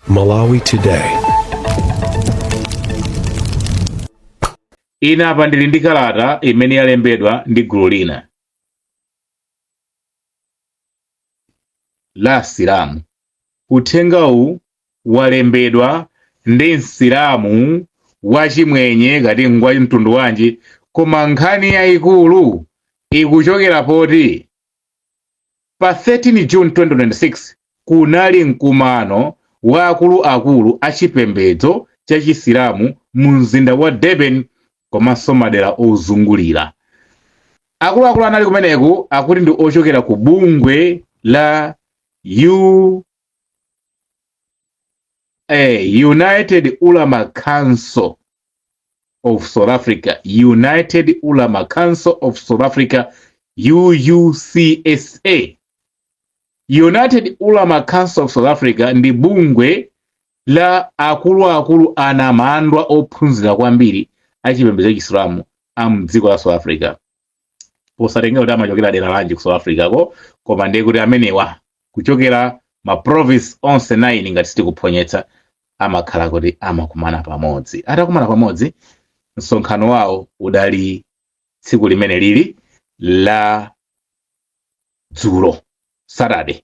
Malawi Today. Ina apa ndili ndi kalata imene yalembedwa ndi gulu lina la Silamu. Uthengawu walembedwa ndi Msilamu wachimwenye kati ngwa mtundu wanji, koma nkhani yayikulu ikuchokera poti pa 13 June 2026 kunali mkumano wa akuluakulu achipembedzo cha Chisilamu mu mzinda wa Durban komanso madera ozungulira. Akuluakulu anali kumeneku akuti ndi ochokera ku bungwe la United Ulama Council of South Africa, United Ulama Council of South Africa, UUCSA. United Ulama Council of South Africa ndi bungwe la akuluakulu anamandwa ophunzira kwambiri achipembedzo cha Chisilamu amdziko la South Africa. Posatenga kuti amachokera dera lanji ku South Africa koma ndiye kuti amenewa kuchokera ma province onse 9 ngati sitikuphonyetsa amakhala kuti amakumana pamodzi. Atakumana pamodzi, msonkhano wawo udali tsiku limene lili la dzulo, Saturday.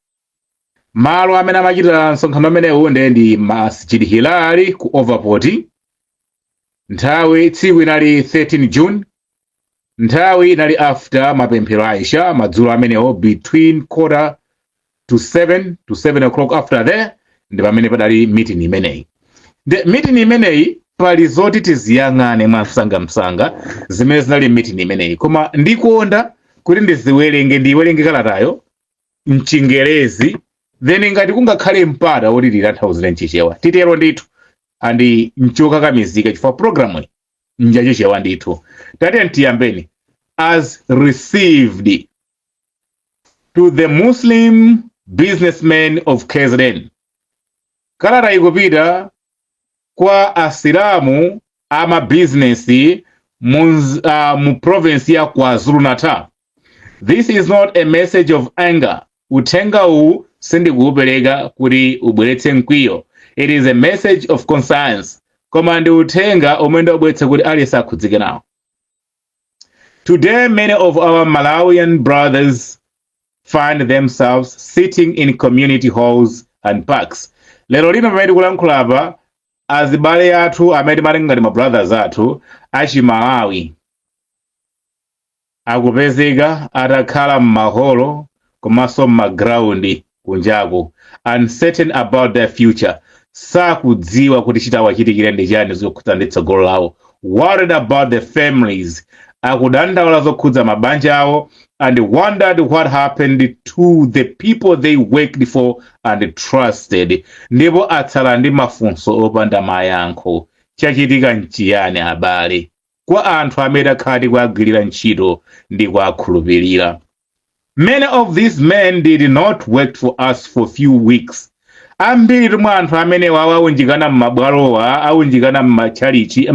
Malo amene amachitira msonkhano amenewu ndi Masjid Hilali ku Overport. Nthawi tsiku inali 13 June. Nthawi inali after mapemphero a Isha, madzulo amenewo between 7:15 to 7 o'clock. After there ndi pamene padali meeting imeneyi. The meeting imeneyi pali zoti tiziyang'ane msangamsanga zimene zinali meeting imeneyi, koma ndikuonda kuti ndiwerenge kalatayo mchingerezi, then ngati kungakhale mpata woti titanthauze mchichewa titero ndithu andi mchokakamizika chifukwa programu njachichewa ndithu. Tati ntiyambeni. As received to the Muslim businessmen of KZN. Kalata ikupita kwa Asilamu ama business mu province ya KwaZulu-Natal. This is not a message of anger. Uthenga huu sindikuupereka kuti ubweretse mkwiyo. It is a message of conscience. Koma ndi uthenga umene ubweretse kuti aliyense akhudzike nawo. Today, many of our Malawian brothers find themselves sitting in community halls and parks. Lero lino pamene tikulankhula apa, azibale athu amene mali ngati ma brothers athu achimalawi akupezeka atakhala m'maholo komanso m'magraundi kunjaku, uncertain about their future. Sakudziwa kuti chitawachitikire ndi chani zokhudza ndi tsogolo lawo. Worried about their families. Akudandaula zokhudza mabanja awo and wondered what happened to the people they worked for and trusted. Ndipo atsala ndi mafunso opanda mayankho. Chachitika nchiyani abale kwa anthu amene akhati kuagwirira ntchito ndi kuakhulupirira. Many of these men did not work for us for few weeks. Ambiri mwa anthu amene awunjikana m'mabwalowa, awunjikana m'machalichi,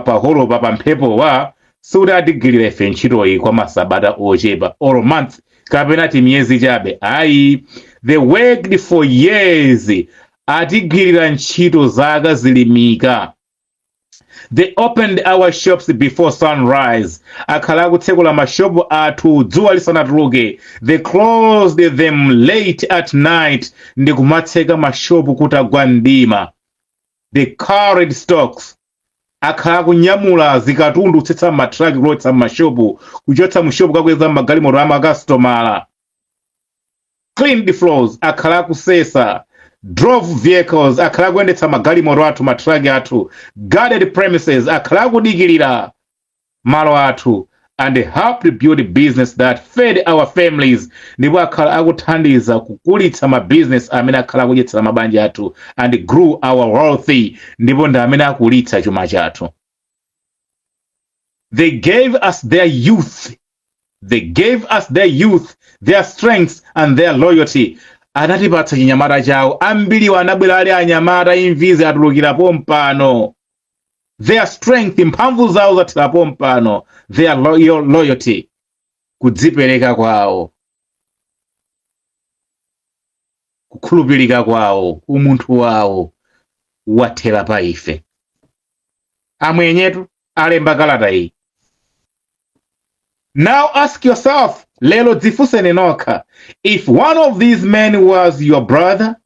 paholopa pamphepowa, sudatigwirira ife ntchitoyi kwa masabata ochepa or month kapena timiyezi chabe. Ayi, they worked for years. Atigwirira ntchito zaka zilimika. They opened our shops before sunrise. Akhala kutsekula mashopu athu dzuwa lisanatuluke. They closed them late at night. Ndi kumatseka mashopu kutagwa mdima. They carried stocks. Akhala kunyamula zikatundu kutsetsa matraki kulowetsa mashopu, kuchotsa mushopu kakweza magalimoto amakasitomala. Cleaned the floors. Akhala kusesa. Drove vehicles. Akhala kuyendetsa magalimoto athu, matraki athu. Guarded premises. Akhala kudikirira malo athu. And helped build business that fed our families. Ndipo akhala akuthandiza kukulitsa ma business amene akhala kudyetsera mabanja athu and grew our wealthy. Ndipo ndi amene akulitsa chuma chathu. They gave us their youth. They gave us their youth, their strength and their loyalty. Anatipatsa chinyamata chawo. Ambiri wanabwera ali anyamata imvizi atulukirapo mpano. Their strength, mphamvu zawo zathirapo mpano. Their loyalty, kudzipereka kwawo. kukhulupirika kwawo, umunthu wawo wathera pa ife. Amwenyetu alemba kalata iyi. Now ask yourself, lelo dzifunseni nokha, if one of these men was your brother,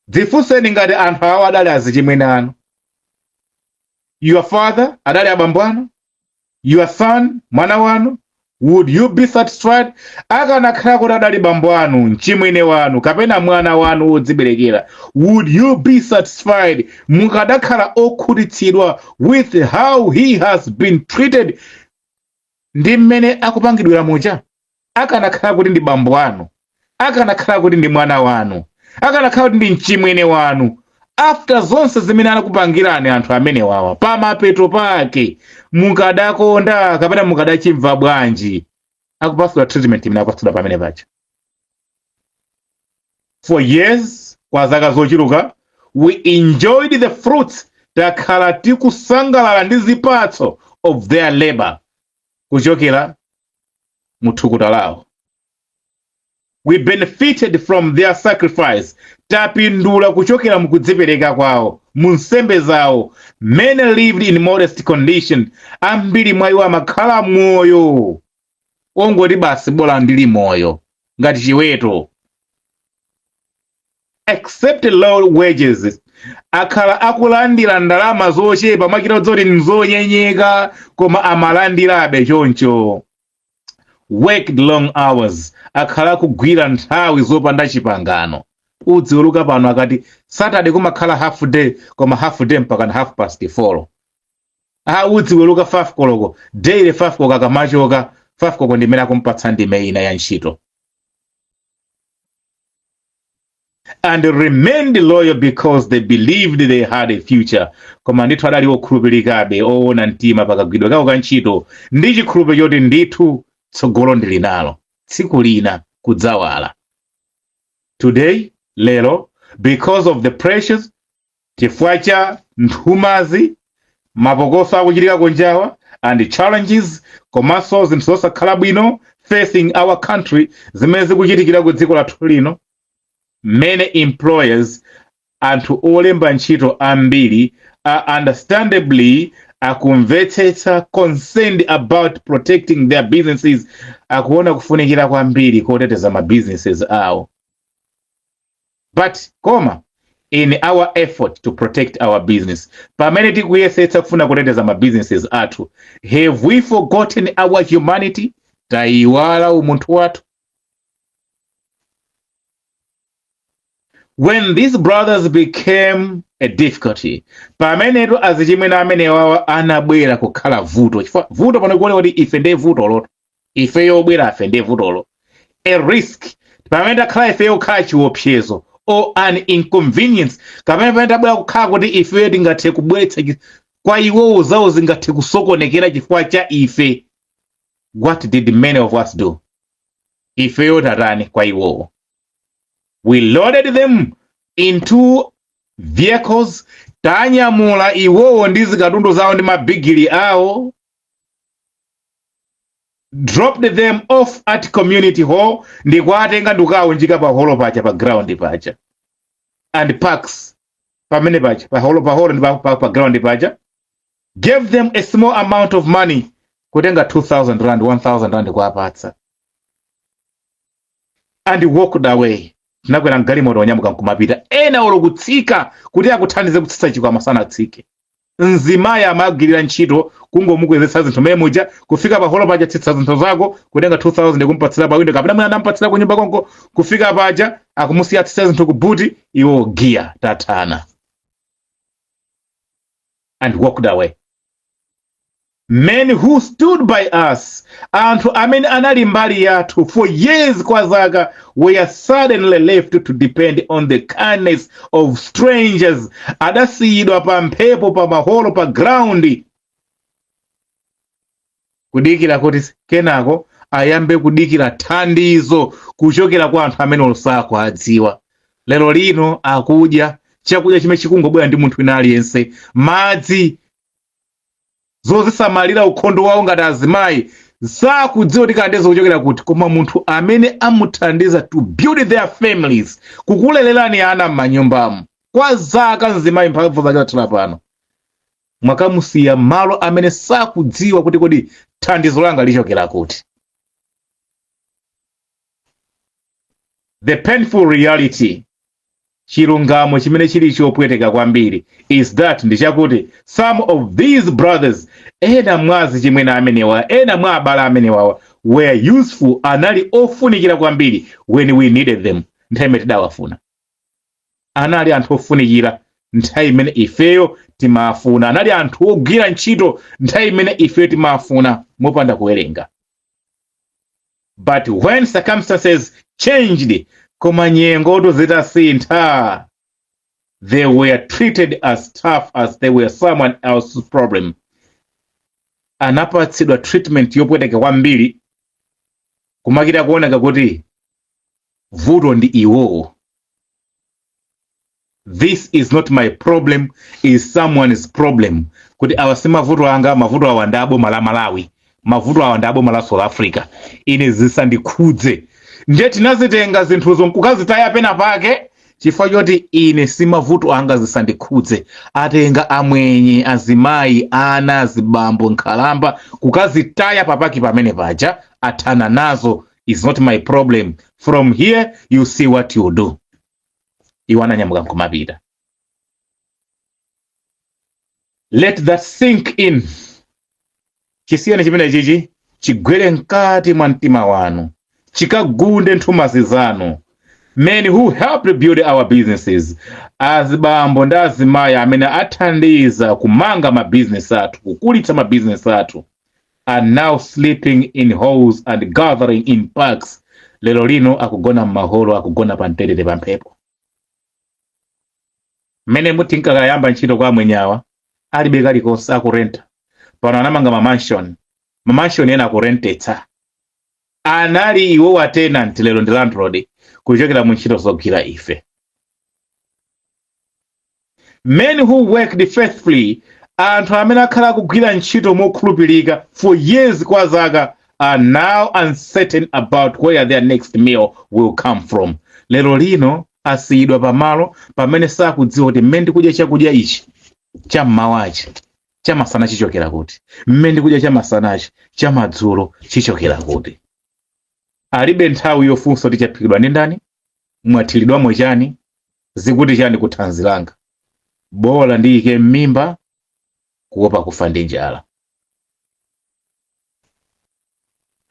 dzifunseni ngati anthu awo adali azichimwene anu. Your father, adali abambo anu. Your son, mwana wanu. Would you be satisfied? Akanakhala kuti adali bambo anu, mchimwene wanu, kapena mwana wanu wodziberekera. Would you be satisfied? Mukadakhala okhutitsidwa with how he has been treated ndi mmene akupangidwira muja? Akanakhala kuti ndi bambo anu, akanakhala kuti ndi mwana wanu, akanakhala kuti ndi mchimwene wanu, after zonse zimene anakupangirani anthu amene wawa, pamapeto pake mukadakonda kapena mukadachimva bwanji akupasula treatment imene akupasula pamene pacha? For years, kwa zaka zochuluka, we enjoyed the fruits, takhala tikusangalala ndi zipatso of their labor, kuchokera muthukuta lawo. We benefited from their sacrifice, tapindula kuchokera mukudzipereka kwawo, munsembe zawo. Many lived in modest condition, ambiri mwa iwo amakhala moyo ongoti basi bola ndili moyo ngati chiweto. Accept low wages, akhala akulandira ndalama zochepa makita zoti nzonyenyeka, koma amalandirabe choncho. Worked long hours, akhala kugwira nthawi zopanda chipangano. Udziweruka pano akati Saturday kumakhala half day, koma half day mpaka na 4:30. Udziweruka 5 koloko, daily 5 koloko akamachoka, 5 koloko ndimene akumpatsa ndime ina ya ntchito. And remained loyal because they believed they had a future. Koma ndithu adali okhulupirikabe, oona mtima pakagwidwa kawo ka ntchito ndi chikhulupiriro choti ndithu tsogolo ndili nalo, tsiku lina kudzawala. Today, lero, because of the pressures, chifukwa cha nthumazi, mapokoso akuchitika kunjawa, and the challenges, komanso zinthu zosakhala bwino facing our country, zimene zikuchitikira ku dziko lathu lino, many employers, anthu olemba ntchito ambiri, are understandably akumvetsetsa concerned about protecting their businesses, akuona kufunikira kwambiri koteteza ma businesses awo. But in our effort to protect our business, pamene tikuyesetsa kufuna kuteteza ma businesses athu, have we forgotten our humanity? Tayiwala umunthu wathu? When these brothers became a difficulty, pamenetu azichimwene amene wawa anabwera kukhala vuto. Vuto pano kuone kuti ife ndiye vuto loto. Ife yobwera afe ndiye vuto lo. A risk, pamene takhala ife yokhala chiopsezo, or an inconvenience, pamene tabwera kukhala kuti ife tingathe kubweretsa kwa iwowo zawo zingathe kusokonekera chifukwa cha ife. What did many of us do? Ife yotatani kwa iwowo? We loaded them into vehicles, tanyamula iwowo ndi zikatundu zawo ndi mabigili awo, dropped them off at community hall, ndi kwatenga ndikawunjika pa holo pacha, pa ground pacha, and parks pamene pacha, pa holo ndi pa ground pacha, gave them a small amount of money, kutenga 2,000 rand, 1,000 rand kuwapatsa, and walked away. Tinakwera mgalimoto wanyamuka nkumapita, ena olokutsika kuti akuthandize kutsitsa chikwama sana tsike. Nzimayi amagwirira ntchito kungomukwezesa zinthu mmene muja, kufika paholo paja tsitsa zinthu zako, kutenga 2,000 kumpatsira pa window, kapena mwina anampatsira ku nyumba konko, kufika paja akumusiya tsitsa zinthu ku buti, iwo gear tathana, and walked away. Men who stood by us, anthu amene anali mbali yathu for years kwa zaka, were suddenly left to depend on the kindness of strangers. Adasiyidwa pa mphepo, pa maholo, pa ground, kudikira kuti kenako ayambe kudikira thandizo kuchokera kwa anthu amene osako adziwa. Lero lino akudya chakudya chimene chikungobwera ndi munthu wina aliyense, madzi, zozisamalira ukhondo wawo ngati azimayi, sakudziwa kuti kandezo kuchokera kuti, koma munthu amene amuthandiza to build their families, kukulererani ana m'manyumbamo kwa zaka nzimayi mphamvu zake wathula pano, mwakamusiya malo amene sakudziwa kuti kodi thandizo langa lichokera kuti. The painful reality, chilungamo chimene chili chopweteka kwambiri, is that ndi chakuti some of these brothers, ena mwazi chimwene amenewa, ena mwa abale amenewawa, were useful, anali ofunikira kwambiri when we needed them, nthawi imene tidawafuna. Anali anthu ofunikira nthawi imene ifeyo timafuna, anali anthu ogwira ntchito nthawi imene ifeyo timafuna mopanda kuwerenga. But when circumstances changed, koma nyengo zitasintha, they were treated as tough as they were someone else's problem. Anapatsidwa treatment yopweteka kwambiri, kumakira kuoneka kuti vuto ndi iwowo. This is not my problem, is someone's problem. Kuti awasema mavuto anga, mavuto awa ndi aboma la Malawi, mavuto awa ndi aboma la South Africa, ine zisandikhudze. Nje tinazitenga zinthuzo nkukazitaya pena pake, chifukwa choti ine si mavuto anga zisandikhudze. Atenga amwenye, azimayi, ana, azibambo, nkhalamba, kukazitaya papaki pamene paja, athana nazo, is not my problem. From here, you see what you do. Iwana nyamuka nkumapita. Let that sink in. Chisiyani chimene chichi chigwere mkati mwa mtima wanu, chikagunde nthumazi zanu. Men who helped build our businesses, azibambo ndi azimayi amene athandiza kumanga mabusiness athu, kukulitsa mabusiness athu, are now sleeping in halls and gathering in parks. Lero lino akugona m'maholo, akugona pa mtendere pa mphepo. Mene mutinkakayamba ntchito kwa mwenyawa, alibe kalikonse akurenta. Pano anamanga mamansion ena akurentetsa. Anali iwo wa tenant, lero ndi landlord, kuchokera mu ntchito zogwira ife. Men who worked faithfully, anthu amene akhala kugwira ntchito mokhulupirika for years kwa zaka, are now uncertain about where their next meal will come from. Lero lino asiyidwa pamalo pamene sakudziwa kuti mmene ndikudya chakudya ichi cham'mawachi chamasana chichokera kuti, mmene ndikudya chamasanachi chamadzulo chichokera kuti. Alibe nthawi yofunsa kuti chaphikidwa ndi ndani, mwathiridwamo chani, zikuti chani kuthanzi langa, bola ndiyike m'mimba kuopa kufa ndi njala.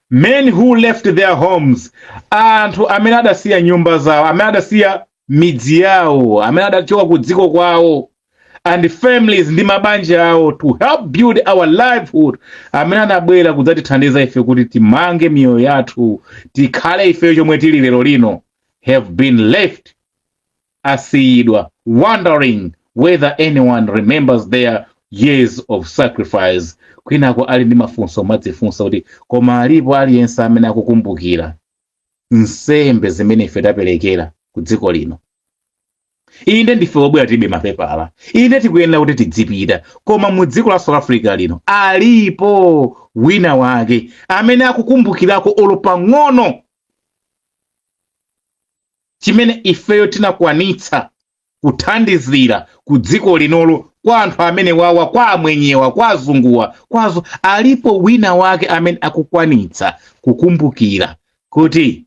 Men who left their homes, anthu amene adasiya nyumba zawo, amene adasiya midzi yawo, amene adachoka ku dziko kwawo, and families ndi mabanja awo, to help build our livelihood, amene anabwera kudzatithandiza ife kuti timange miyoyo yathu, tikhale ife chomwe tili lero lino, have been left, asiyidwa, wondering whether anyone remembers their years of sacrifice. Kwinako ali ndi mafunso madzifunsa kuti koma alipo aliyense amene akukumbukira nsembe zimene ife taperekera ku dziko lino. Inde ndife obwera tibe mapepala, inde tikuyenera kuti tidzipita, koma mu dziko la South Africa lino alipo wina wake amene akukumbukirako olo pang'ono chimene ifeyo tinakwanitsa kuthandizira ku dziko linolo, kwa anthu amene wawa, kwa amwenyewa, kwa azunguwa, kwazo. Alipo wina wake amene akukwanitsa kukumbukira kuti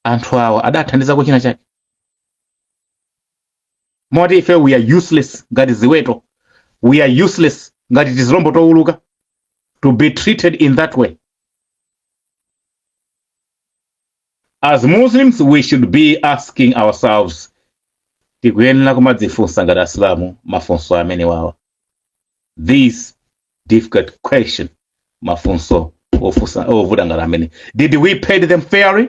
anthu awa adathandizako china chake. Moti ife we are useless ngati ziweto, we are useless ngati tizilombo towuluka, to be treated in that way. As Muslims, we should be asking ourselves, tikuyenera kumadzifunsa ngati Asilamu mafunso amene wawa. This difficult question, mafunso ovuta ngati amene. Did we pay them fairly?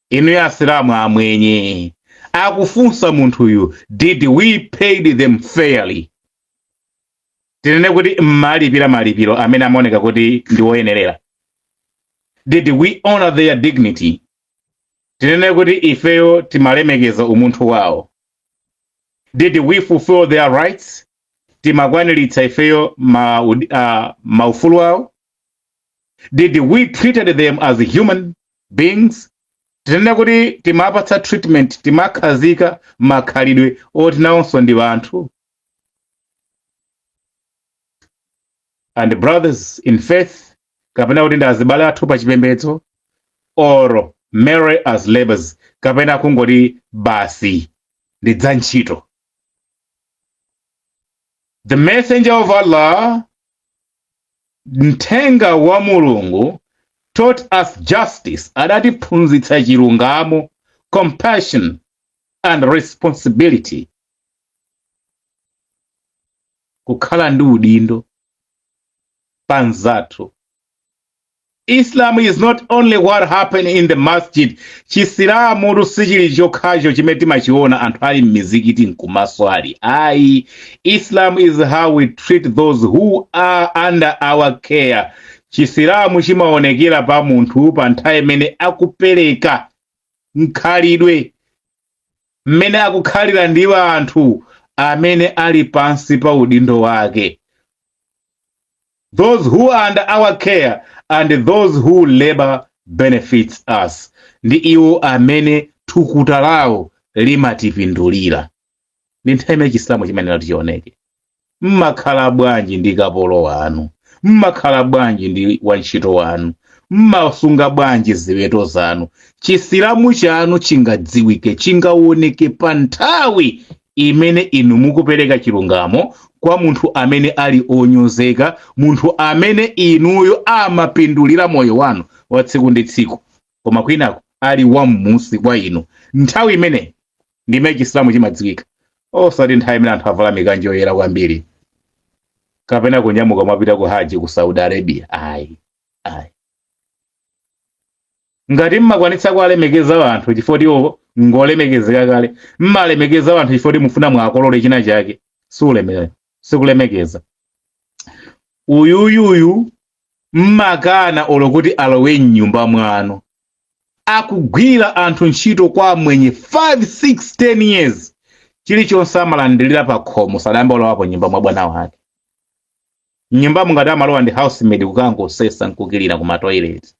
Inu ya Asilamu amwenye akufunsa munthuyu, did we pay them fairly? Tinene kuti malipiro amene amaoneka kuti ndi woyenerera. Did we honor their dignity? Tinene kuti ifeyo timalemekeza umunthu wawo. Did we fulfill their rights? Timakwaniritsa ifeyo maufulu wawo. Did we treated them as human beings? Tinena kuti timapatsa treatment, timakhazika makhalidwe oti nawonso ndi anthu. And brothers in faith, kapena kuti ndi azibale athu pa chipembedzo, or merely as laborers, kapena kungoti basi ndi za ntchito. The messenger of Allah, mthenga wa Mulungu, taught us justice, adatiphunzitsa chilungamo, compassion and responsibility, kukhala ndi udindo panzathu. Islam is not only what happened in the masjid. Chisilamu sichili chokhacho chimene timachiona anthu ali m'mizikiti nkumaswali. Ayi, Islam is how we treat those who are under our care. Chisilamu chimaonekera pa munthu pa nthawi imene akupereka mkhalidwe, mmene akukhalira ndi anthu amene ali pansi pa udindo wake. Those who are under our care and those who labor benefits us. Ndi iwo amene thukuta lawo limatipindulira. Ndi nthawi imene Chisilamu chimenera tichioneke. Mmakhala bwanji ndi kapolo wanu? Mmakhala bwanji ndi wantchito wanu? Mmasunga bwanji ziweto zanu? Chisilamu chanu chingadziwike, chingaoneke pa nthawi imene inu mukupereka chilungamo kwa munthu amene ali onyozeka, munthu amene inuyo amapindulira moyo wanu wa tsiku ndi tsiku, koma kwinako ali wam'munsi kwa inu. Nthawi imene ndimene Chisilamu chimadziwika, osati nthawi imene anthu avala mikanjo yoyera kwambiri kapena kunyamuka mwapita ku haji ku Saudi Arabia. Ayi. Ngati mmakwanitsa kuwalemekeza anthu chifukwa iwo ngolemekezeka kale, mmalemekeza anthu chifukwa mufuna mwakolole china chake, sikulemekeza. Uyuyuyu mmakana olokuti alowe m'nyumba mwanu, akugwira anthu ntchito kwa mwenye 5, 6, 10 years, chilichonse amalandirira pa khomo sadayamba olowapo nyumba mwa bwana wake. Nyumba mungati amalowa ndi housemaid kukangosesa nkukilira ku matoilet.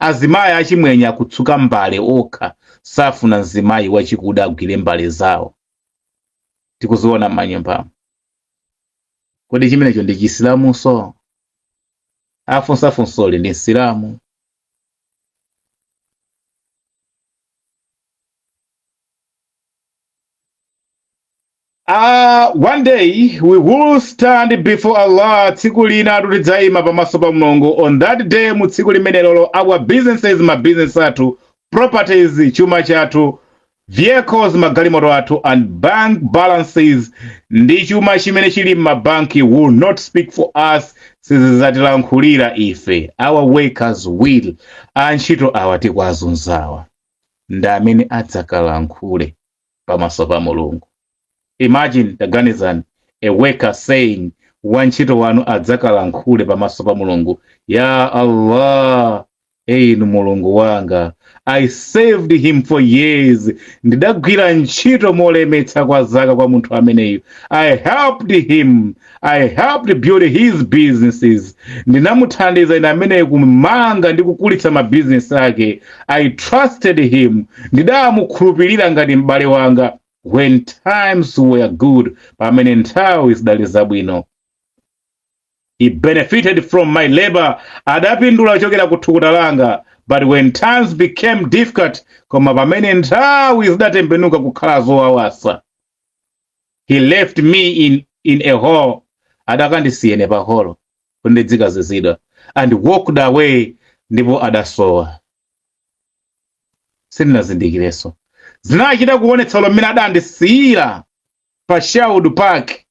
Azimayi achimwenye akutsuka mbale okha, safuna mzimayi wachikuda agwire mbale zawo. Tikuziona m'manyumbamo. Kodi chimenecho ndi Chisilamunso? Afunsafunsoli ndi Isilamu. One day we will stand before Allah. Tsiku lina tulidzaima pamaso pa Mulungu. On that day, mu tsiku limenelo, our businesses, ma business athu, properties, chuma chathu, vehicles, magalimoto athu, and bank balances, ndi chuma chimene chili m'mabanki, will not speak for us. Sizatilankhulira ife. Our workers will. Antchito awa tikwazunzawa ndi amene adzakalankhule pamaso pa Mulungu. Imagine taganizani, a worker saying, wantchito wanu adzakalankhule pamaso pa Mulungu, ya Allah, inu Mulungu wanga, I saved him for years. Ndidagwira ntchito molemetsa kwa zaka kwa munthu ameneyu. I helped him. I helped build his businesses. Ndinamuthandiza ine ameneyu kumanga ndi kukulitsa ma business ake. I trusted him. Ndidamukhulupirira ngati m'bale wanga. When times were good, pamene nthawi zidali zabwino. He benefited from my labor. Adapindula chokera kuthukuta langa. But when times became difficult, koma pamene nthawi zidatembenuka kukhala zowawasa, he left me in a hole. Adakandisiyene pa holo kundidzika zizidwa, and walked away, ndipo adasowa. Sindinazindikireso. Zinachita kuonetsa mmene adandisiyira pa Sherwood Park.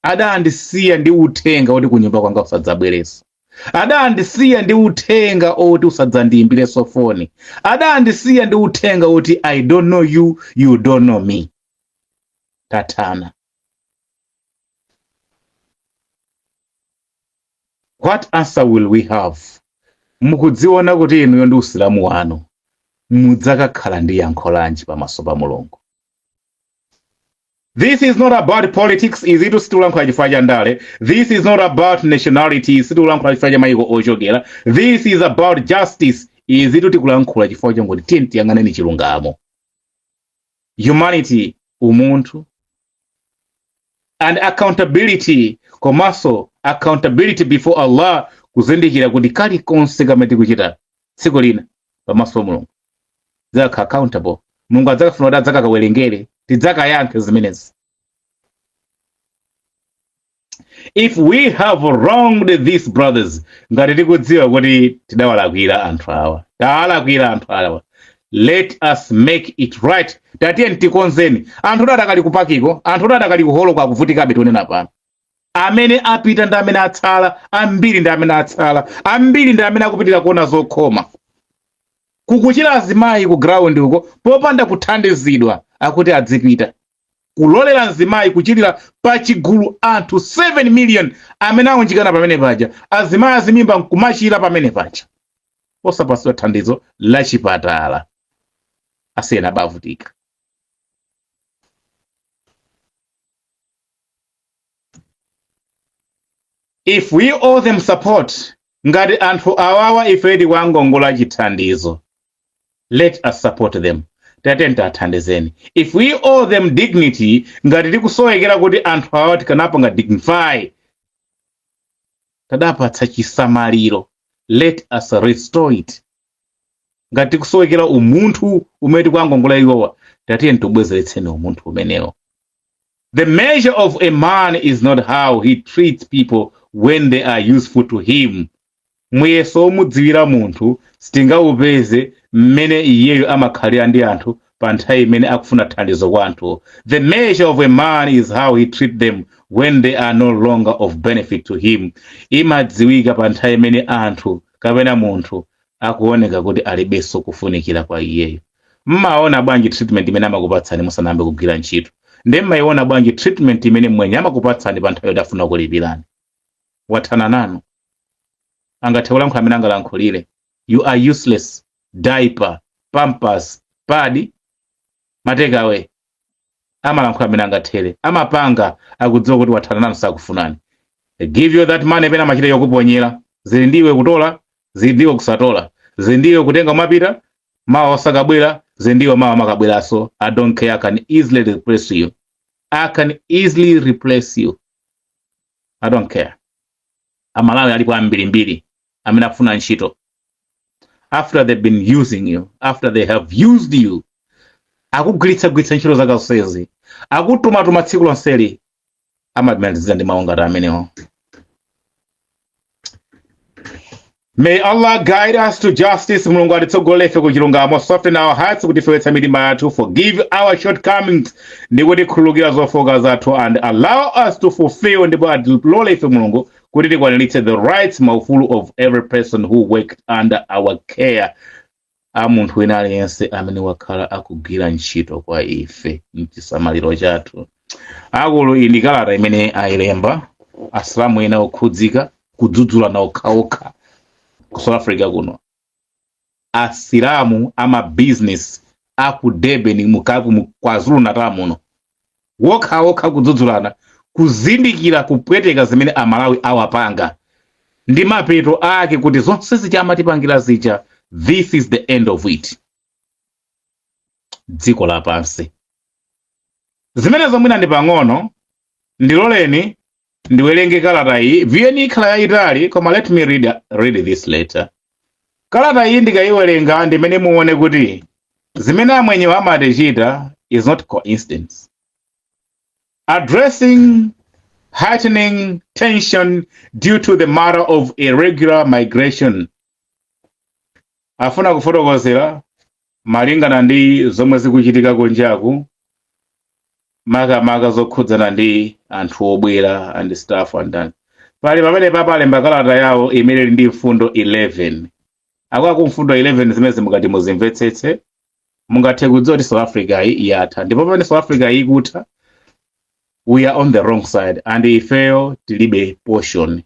Adandisiya ndi uthenga oti kunyumba kwanga usadzabwereso. Adandisiya ndi uthenga oti usadzandiyimbireso foni. Adandisiya ndi uthenga oti I don't know you, you don't know me. Tatana. What answer will we have? Mukudziona kuti inuyo ndi usilamu wanu, mudzakakhala ndi yankho lanji pamaso pa Mulungu. This is not about politics, izitu situlankhula chifukwa cha ndale. This is not about nationality, situlankhula chifukwa cha mayiko ochokera. This is about justice, izitu tikulankhula chifukwa chongoti tiye tiyang'aneni chilungamo. Humanity, umuntu, and accountability, komanso accountability before Allah, kuzindikira kuti kalikonse kamene tikuchita tsiku lina pamaso pa Mulungu tidzakhala accountable. Mulungu adzakafuna kuti adzakawerengere, tidzakayankhe zimenezi. If we have wronged these brothers, ngati tikudziwa kuti tidawalakwira anthu awa, tawalakwira anthu awa, let us make it right. Tatiye tikonzeni. Anthu adakali kupakiko, anthu adakali kuholo kwa kuvutikabe tionena pano. Amene apita ndi amene atsala, ambiri ndi amene atsala, ambiri ndi amene akupitira kuona zokhoma. Kukuchira azimayi ku ground uko popanda kuthandizidwa akuti adzipita. Kulolera azimayi kuchitira pachigulu anthu 7 million amene aunjikana pamene paja. Azimayi azimimba nkumachira pamene paja. Osapatsidwa thandizo la chipatala. Asiyena bavutika. If we owe them support, ngati anthu awawa ife tiwangongola chithandizo, let us support them. Tatenta athandizeni. If we owe them dignity, ngati tikusowekera kuti anthu awawa tikanapanga dignify, tadapatsa chisamaliro, let us restore it. Ngati tikusowekera umunthu umene tikuwangongola iwowa, tatiye tubwezeretseni umunthu umenewo. The measure of a man is not how he treats people when they are useful to him. Muyeso mudziwira munthu sitingaupeze mmene iyeyo amakhalira ndi anthu pa nthawi imene akufuna thandizo kwa anthu. The measure of a man is how he treats them when they are no longer of benefit to him. Imadziwika pa nthawi imene anthu kapena munthu akuoneka kuti alibenso kufunikira kwa iyeyo. Mmaona bwanji treatment imene amakupatsani musanambe kugwira ntchito. Ndi mmayiona bwanji treatment imene mwenye amakupatsani pa nthawi yodafuna kulipirani. Wathana nanu. Angathe kulankhula amene angalankhulire. You are useless. Diaper, pampers, pad, mateka away. Amalankhula amene angathere. Amapanga akudziwa kuti wathana nanu sakufunani. They give you that money pena machita yokuponyera. Zili ndiwe kutola, zili ndiwe kusatola. Zili ndiwe kutenga mapita, mawa osakabwera, zili ndiwe mawa makabweraso. I don't care, I can easily replace you. I can easily replace you. I don't care. Amalawi alipo ambirimbiri amene akufuna ntchito. After they've been using you, after they have used you, akugwiritsa ntchito zakasezi, akutumatuma tsiku lonseli, amadimaliza ndi mawu ngati amenewo. May Allah guide us to justice. Mulungu atitsogolere ife ku chilungamo. Soften our hearts kuti ifewetsa mitima yathu. Forgive our shortcomings ndi kuti khululukira zofoka zathu, and allow us to fulfill ndipo atilole ife Mulungu kuti tikwaniritse the rights maufulu of every person who worked under our care. Munthu wina aliyense amene wakhala akugwira ntchito kwa ife mchisamaliro chathu. Akulu iyi ndi kalata imene ayilemba asilamu ena okhudzika kudzudzula na okhaokha ku South Africa kuno. Asilamu ama business aku Durban mukaku KwaZulu Natal muno. Wokhaokha kudzudzulana, kuzindikira kupweteka zimene amalawi awapanga ndi mapeto ake kuti zonse zichitipangira zija. This is the end of it. Dziko lapansi zimene zomwina ndi pang'ono, ndiloleni ndiwerenge kalata iyi. Viyeni ikhala yayitali, koma let me read this letter. Kalata iyi ndikayiwerenga ndimene muone kuti zimene amwenyewa amatichita is not coincidence. Addressing heightening tension due to the matter of irregular migration. Afuna kufotokozera malingana ndi zomwe zikuchitika kunjaku, makamaka zokhudzana ndi anthu obwera and stuff and that. Pali pamene papalemba kalata yawo imene ndi mfundo 11. Akwaku mfundo 11 zimene mukati muzimvetsetse mungathe kudziwa kuti South Africa yatha. Ndipo pamene South Africa ikutha, we are on the wrong side and ifeyo tilibe portion.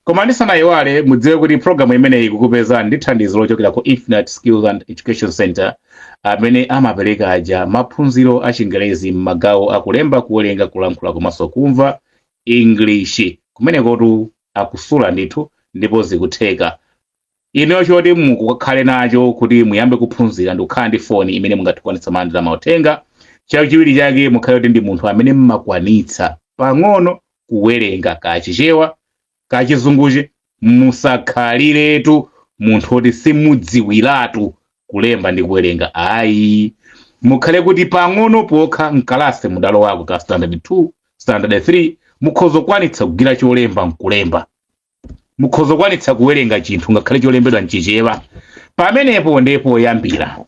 Koma ndisanayiwale mudziwe kuti programu imeneyi ikukupezani ndi thandizo lochokera ku Infinite Skills and Education Center amene amapereka aja maphunziro a Chingerezi m'magawo akulemba, kuwerenga, kulankhula komanso kumva English. Kumenekotu akusula ndithu ndipo zikutheka. Ino choti mukukhale nacho kuti muyambe kuphunzira ndi kukhala ndi foni imene mungatukwanitsa mandira mauthenga. Chachiwiri chake mukhale kuti ndi munthu amene mmakwanitsa pang'ono kuwerenga kachichewa kachizunguchi. Musakhaliretu munthu oti simudziwiratu kulemba ndi kuwerenga. Ayi, mukhale kuti pang'ono pokha mkalasi mudalo wako ka standard 2 standard 3 mukhoza kwanitsa kugira cholemba nkulemba, mukhoza kwanitsa kuwerenga chinthu ngakhale cholembedwa mchichewa. Pamenepo ndipo yambira.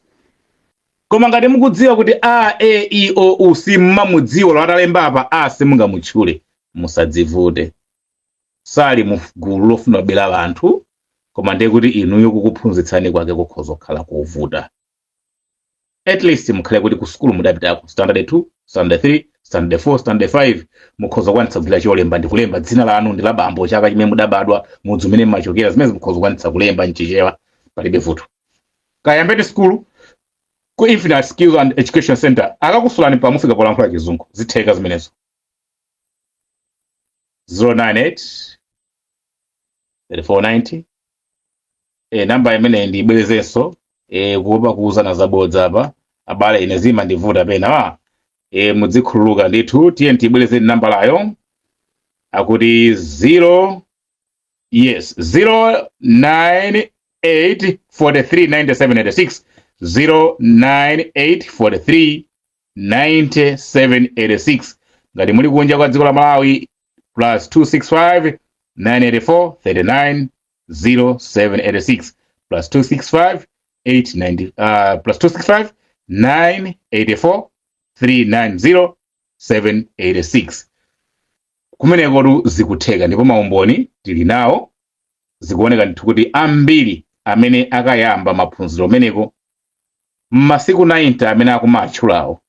Koma ngati mukudziwa kuti a e i o u simmamudziwa lwatalemba apa a simungamutchule, musadzivute. Sali mu gulu lofuna kubera anthu, koma ndiye kuti inuyo kukuphunzitsani kwake kukhoza kukhala kovuta. At least mukhale kuti ku school mudapitako standard 2 standard 3 standard 4 standard 5 mukhoza kwanitsa kugira cholemba ndi kulemba dzina lanu ndi la bambo chaka chimene mudabadwa mudzi umene mmachokera, zimene mukhoza kwanitsa kulemba mchichewa, palibe vuto. Kayambeti school ku Infinite Skills and Education Center akakusulani pamufika polankhula chizungu, zitheka zimenezo. 098 3490 namba imene ndibwerezenso kuopa kuuzana zabodza apa abale ine zima ndivuta pena mudzikhululuka ndithu. Tiye ntibwerezeni namba layo akuti 098439786 098439786. ngati muli kunja kwa dziko la Malawi +265 984 39 0786 +265 +265 984 390 786. Kumenekotu zikutheka ndipo maumboni tili nawo, zikuoneka ndithu kuti ambiri amene akayamba maphunziro meneko m'masiku 90 amene akumatchulawo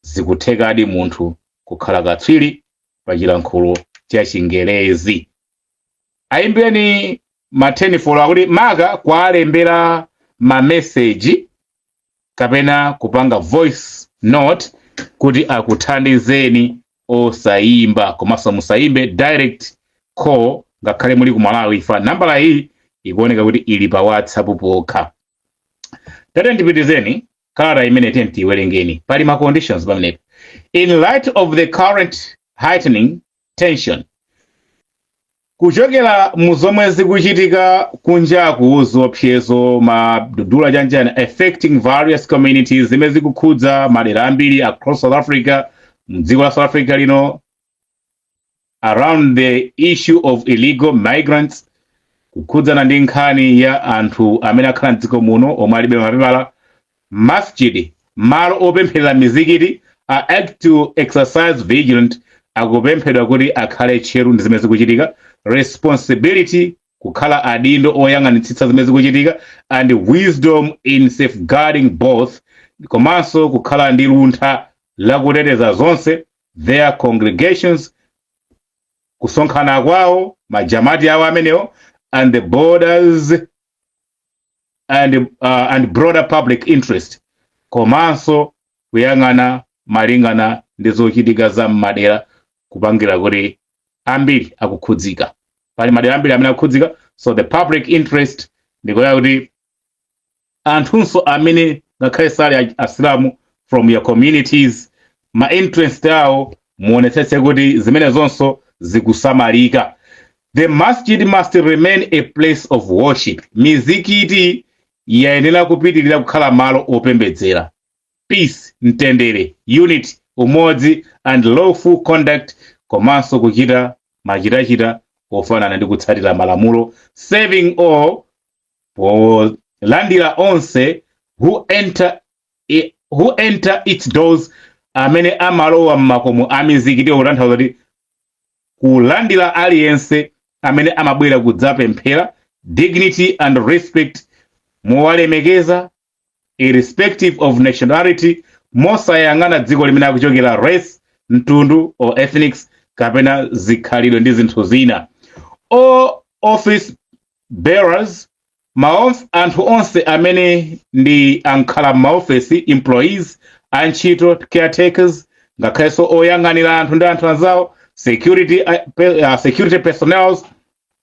zikuthekadi munthu kukhala katswiri pa chilankhulo cha Chingerezi. Ayimbireni mathenifolo akuti maka kwalembera mameseji kapena kupanga voice note kuti akuthandizeni osayimba, komanso musayimbe direct call ngakhale muli ku Malawi. Ifa nambala iyi ikuoneka kuti ili pa WhatsApp pokha. Tate ndipitizeni kalata imene tiwerengeni. Pali ma conditions pamenepo. In light of the current heightening tension, kuchokera muzomwe zikuchitika kunjaku zopsezo madudula janjani affecting various communities zimene zikukhudza madera ambiri across South Africa, mdziko la South Africa lino, around the issue of illegal migrants, kukhudzana ndi nkhani ya anthu amene akhala mdziko muno omwe alibe mapepala. Masjid, malo opempherera mizikiti, are asked to exercise vigilant, akupemphedwa kuti akhale tcheru ndi zimene zikuchitika. Responsibility, kukhala adindo oyang'anitsitsa zimene zikuchitika, and wisdom in safeguarding both, komanso kukhala ndi luntha lakuteteza zonse their congregations, kusonkhana kwawo majamati awo amenewo, and the borders and broader public interest, komanso kuyang'ana malingana ndi zochitika za madera kupangira kuti ambiri akukhudzika. Pali madera ambiri amene akukhudzika, so the public interest ndikoya kuti anthunso amene ngakhale sali asilamu from your communities, ma interest awo muonetsetse kuti zimene zonso zikusamalika. The masjid must remain a place of worship. Mizikiti yayenera kupitirira kukhala malo opembedzera. Peace, mtendere, unity, umodzi, and lawful conduct, komanso kuchita machitachita ofanana ndi kutsatira malamulo. Saving all, polandira onse who enter its doors, amene amalowa m'makomo a mizikiti, okutanthauza kuti kulandira aliyense amene amabwera kudzapemphera. Dignity and respect, mowalemekeza irrespective of nationality, mosayang'ana dziko limene akuchokera, race, mtundu or ethnics, kapena zikhalidwe ndi zinthu zina. All office bearers anthu onse amene ndi ankhala maofesi, employees, antchito, caretakers, ngakhalenso oyang'anira anthu ndi anthu anzawo, security personnel,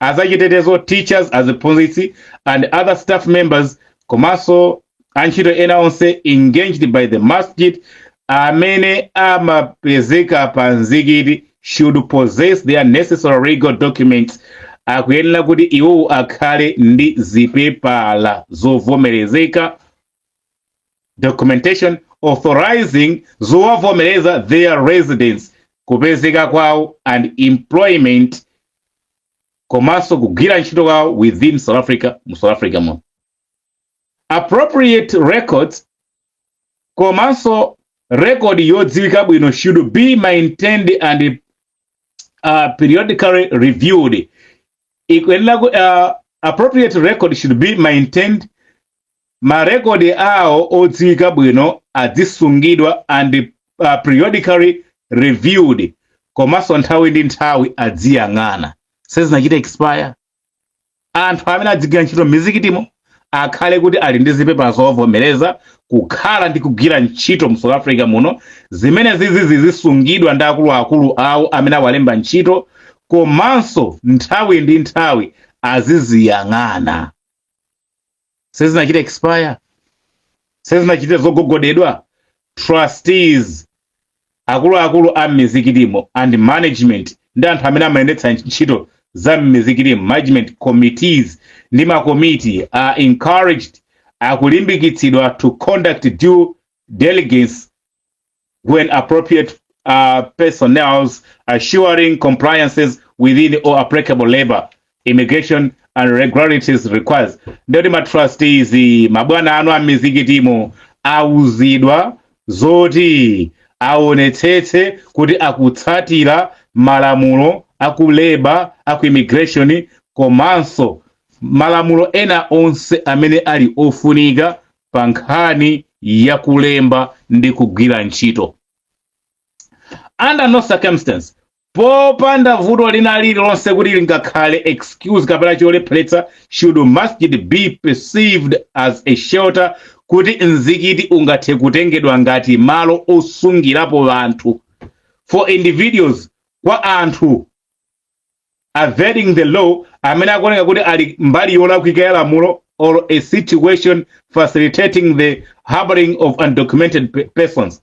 azachitetezo, teachers, aziphunzitsi, and other staff members, komanso antchito ena onse engaged by the masjid amene amapezeka pa mzikiti should possess their necessary legal documents. Akuyenera kuti iwo akhale ndi zipepala zovomerezeka, documentation authorizing zowavomereza their residence, kupezeka kwawo, and employment, komanso kugwira ntchito kwawo within South Africa, mu South Africa mo. Appropriate records, komanso record yodziwika bwino, should be maintained and periodically reviewed. Appropriate record should be maintained. Marekodi awo odziwika bwino azisungidwa and periodically reviewed, komanso nthawi ndi nthawi adziyang'ana. Sezinachita expire. Anthu amene adzigwira ntchito m'mizikitimo akhale kuti ali ndi zipepala zovomereza kukhala ndi kugwira ntchito mu South Africa muno, zimene zizisungidwa ndi akuluakulu awo amene awalemba ntchito, komanso nthawi ndi nthawi aziziyang'ana. Sezinachita expire. Sezinachita zogogodedwa. Trustees, akuluakulu a m'mizikitimo, and management ndi anthu amene amayendetsa ntchito za m'mizikitimo, management committees ndi makomiti are encouraged, akulimbikitsidwa to conduct due diligence when appropriate personnel, assuring compliances within all applicable labor, immigration and regularities requires. Ndoti ma trustees, mabwana anu a m'mizikitimo auzidwa zoti aonetsetse kuti akutsatira malamulo akuleba, aku immigration, komanso malamulo ena onse amene ali ofunika pa nkhani ya kulemba ndi kugwira ntchito. Under no circumstance, popanda vuto lina lililonse kuti lingakhale excuse kapena cholepheretsa, should masjid be perceived as a shelter, kuti mzikiti ungathe kutengedwa ngati malo osungirapo anthu for individuals, kwa anthu evading the law amene akuoneka kuti ali mbali yolakwika ya lamulo, or a situation facilitating the harboring of undocumented persons,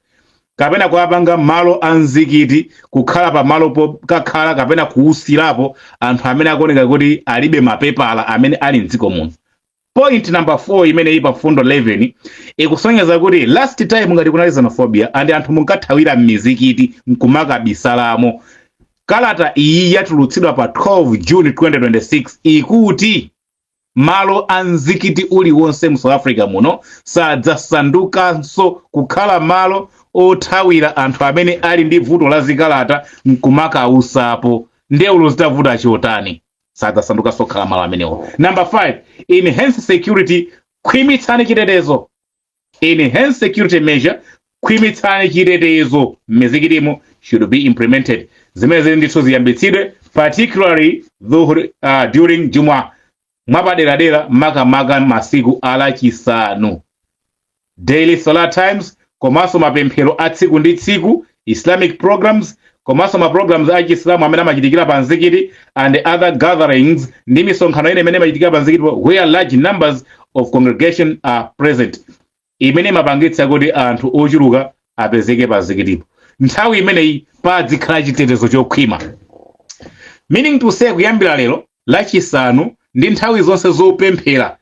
kapena kuapanga malo anzikiti kukhala pa malo pokakhala kapena kuusirapo anthu amene akuoneka kuti alibe mapepala amene ali mdziko muno. Point number 4 imene ipa fundo 11 ikusonyeza kuti last time ngati kunali xenophobia and anthu munkathawira m'mizikiti nkumakabisalamo. Kalata iyi yatulutsidwa pa 12 June 2026 ikuti malo anzikiti uliwonse mu South Africa muno sadzasandukanso kukhala malo othawira anthu amene ali ndi vuto la zikalata nkumakausapo. Ndeulo zitavuta chotani, sadzasandukanso kukhala malo amenewo. Number 5, enhance security, khwimitsani chitetezo. Enhance security measure, khwimitsani chitetezo m'mizikitimo should be implemented. Zimene zili ndithu ziyambitsidwe, particularly during Juma, mwapaderadera makamaka masiku alachisanu. Daily solar times, komanso mapemphero a tsiku ndi tsiku, Islamic programs, komanso ma programs a Islamu amene amachitikira pa mzikiti, and other gatherings, ndi misonkhano ine imene imachitikira pa mzikiti where large numbers of congregation are present, imene imapangitsa kuti anthu ochuluka apezeke pa mzikitipo. Nthawi imeneyi padzikhala chitetezo chokhwima. Meaning to say, kuyambira lero lachisanu ndi nthawi zonse zopemphera,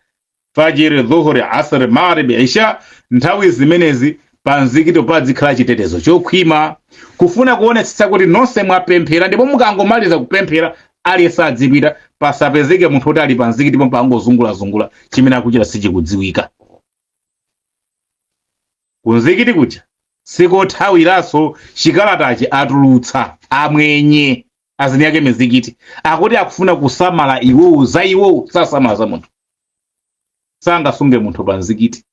fajiri, dhuhuri, asr, maghrib, isha, nthawi zimenezi pa mzikiti padzikhala chitetezo chokhwima, kufuna kuonetsetsa kuti nonse mwapemphera ndipo mukangomaliza kupemphera aliyense adzipita, pasapezeke munthu kuti ali pa mzikiti pomwe angozungulazungula chimene akuchita sichikudziwika. Kumzikiti kuja sikothawiranso chikalatachi atulutsa amwenye azini yake mizikiti, akuti akufuna kusamala iwowo za iwowo, sasamala za munthu. Sangasunge munthu pa mzikiti.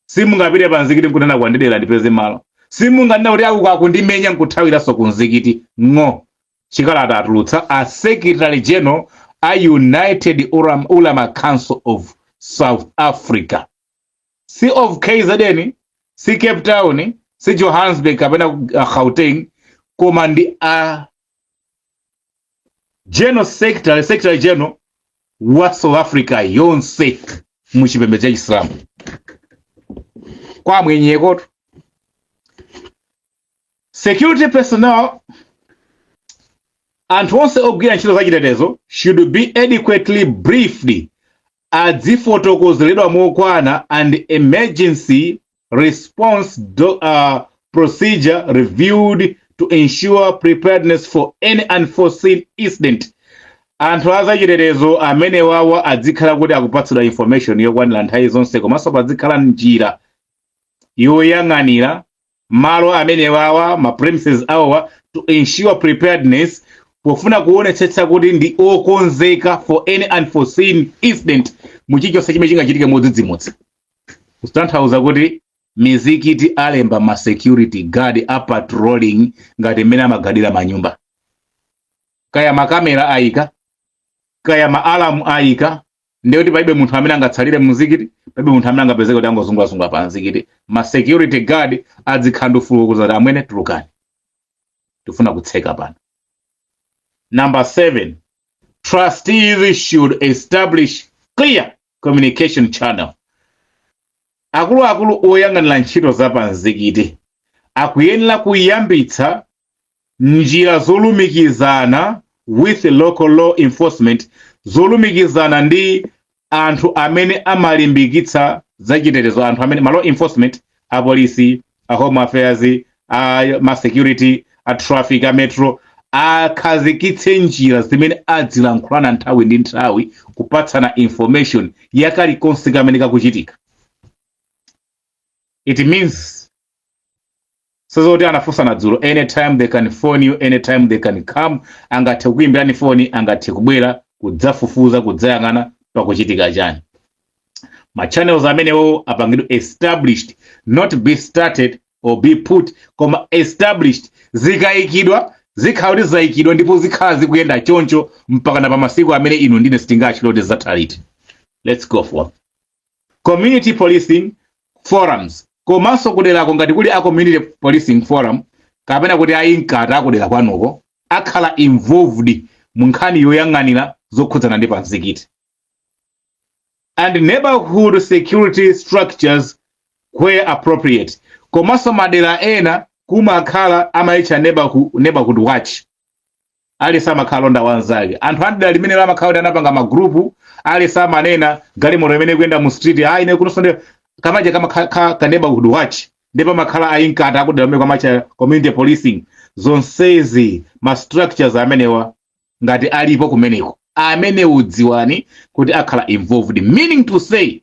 Simungapite pa mzikiti nkunena kwandidera ndipeze malo. Simunganena kuti akundimenya nkuthawiranso ku mzikiti. Ngo chikalata atulutsa a Secretary General a United Ulama Council of South Africa. Si of KZN, si Cape Town, si Johannesburg kapena Gauteng, koma ndi a General Secretary General wa South Africa yonse muchipembedzo cha Islam. Kwa mwenyeko security personnel anthu onse ogwira ntchito za chitetezo should be adequately briefed adzifotokozeredwa mokwana and emergency response procedure reviewed to ensure preparedness for any unforeseen incident. Anthu aza chitetezo amene wawa adzikhala kuti akupatsidwa information yokwanira nthawi zonse komanso padzikhala njira yoyang'anira malo amene wawa ma premises awa to ensure preparedness pofuna kuonetsetsa kuti ndi okonzeka for any unforeseen incident muchichonse chimene chingachitike modzidzimutsa. Kutanthauza kuti mizikiti alemba ma security guard a patrolling ngati mmene amagadira manyumba, kaya makamera ayika, kaya ma alarm ayika, ndiye kuti palibe munthu amene angatsalire muzikiti, palibe munthu amene angapezeke kuti angozungulazungula pa mzikiti. Ma security guard adzikhala ufulukuza kuti amwene tulukani, tifuna kutseka pano. Number 7, trustees should establish clear communication channel. Akuluakulu oyang'anira ntchito za pa mzikiti akuyenera kuyambitsa njira zolumikizana with local law enforcement, zolumikizana ndi anthu amene amalimbikitsa za chitetezo, anthu amene ma law enforcement, a polisi, a home affairs, ma security, a traffic, a metro, akhazikitse njira zimene adzilankhulana nthawi ndi nthawi kupatsana information yakalikonse kamene kakuchitika. It means sozoti anafunsana dzulo, anytime they can phone you, anytime they can come, angathe kuimbirani phone, angathe kubwera kudzafufuza kudzayang'ana pakuchitika chani. Ma channels amenewo apangidwe established, not be started or be put, koma established, zikayikidwa, zikhala kuti zayikidwa ndipo zikhala zikuyenda choncho mpaka na pa masiku amene inu ndine sitingachiloti zathaliti. Let's go for community policing forums. Komanso kuderako ngati kuli a community policing forum kapena kuti ayinkata akudera kwanuko akhala involved mu nkhani yoyang'anira zokhudzana ndi pa mzikiti. And neighborhood security structures where appropriate. Komanso madera ena kumakhala amayitcha neighborhood watch. Alisa makhalonda wanzake. Anthu andira limene lamakhala anapanga magrupu, alisa manena galimoto imene kuyenda mu street, ine kunosonde kamaja kama ka neighborhood watch, ndipo makhala ayinkata akudera mmene kwamacha community policing. Zonsezi ma structures amenewa ngati alipo kumeneko, amene udziwani kuti akhala involved, meaning to say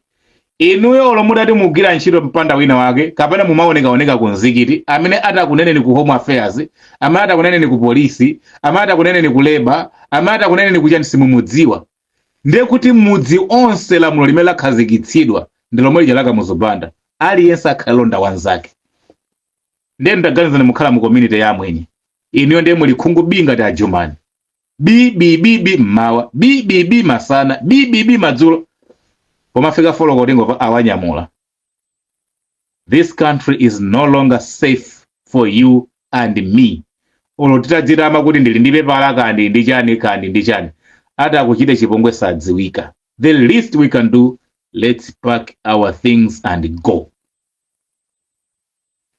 inuyo olomudati mugwira ntchito mpanda wina wake kapena mumaoneka ku mzikiti amene atakuneneni ku home affairs, amene atakuneneni ku polisi, amene atakuneneni ku labor, amene atakuneneni ku chani simumudziwa, ndiye kuti mudzi onse lamulo limene lakhazikitsidwa ndi lomwe lija muzopanda aliyense akhalonda wanzake. Ndiye ndaganizani mukhala mu community ya amwenye, inuyo ndiye muli khungu binga ta Jumani, bibi mawa, bibi masana, bibi madzulo, pomafika foloko ngova awanyamula. This country is no longer safe for you and me. Olo titadzirama kuti ndili ndi pepala kandi ndi chani ata kuchite chipongwe sadziwika. The least we can do, let's pack our things and go.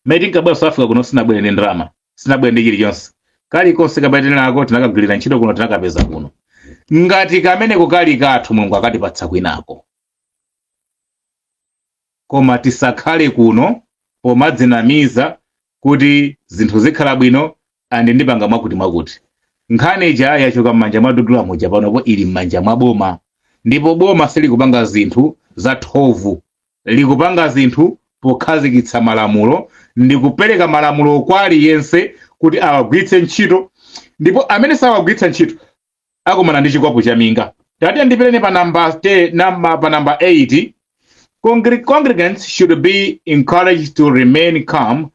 Meeting South Africa kuno sinabwere ndi ndrama, sinabwere ndi chilichonse. Kali konse kabatene nako tinakagwirira ntchito kuno tinakapeza kuno. Ngati kamene kukali kathu Mulungu akatipatsa kwinako. Koma tisakhale kuno pomadzinamiza kuti zinthu zikhala bwino andi ndipanga mwakuti. Nkhani ija yachoka m'manja mwa Dudula Moja panopo ili m'manja mwa boma. Ndipo boma silikupanga zinthu za thovu, likupanga zinthu pokhazikitsa malamulo, ndi kupereka malamulo kwa aliyense kuti awagwiritse ntchito, ndipo amene sawagwiritsa ntchito akumana ndi chikwapu cha minga. Tati ndipelene pa number 8, congregants should be encouraged to remain calm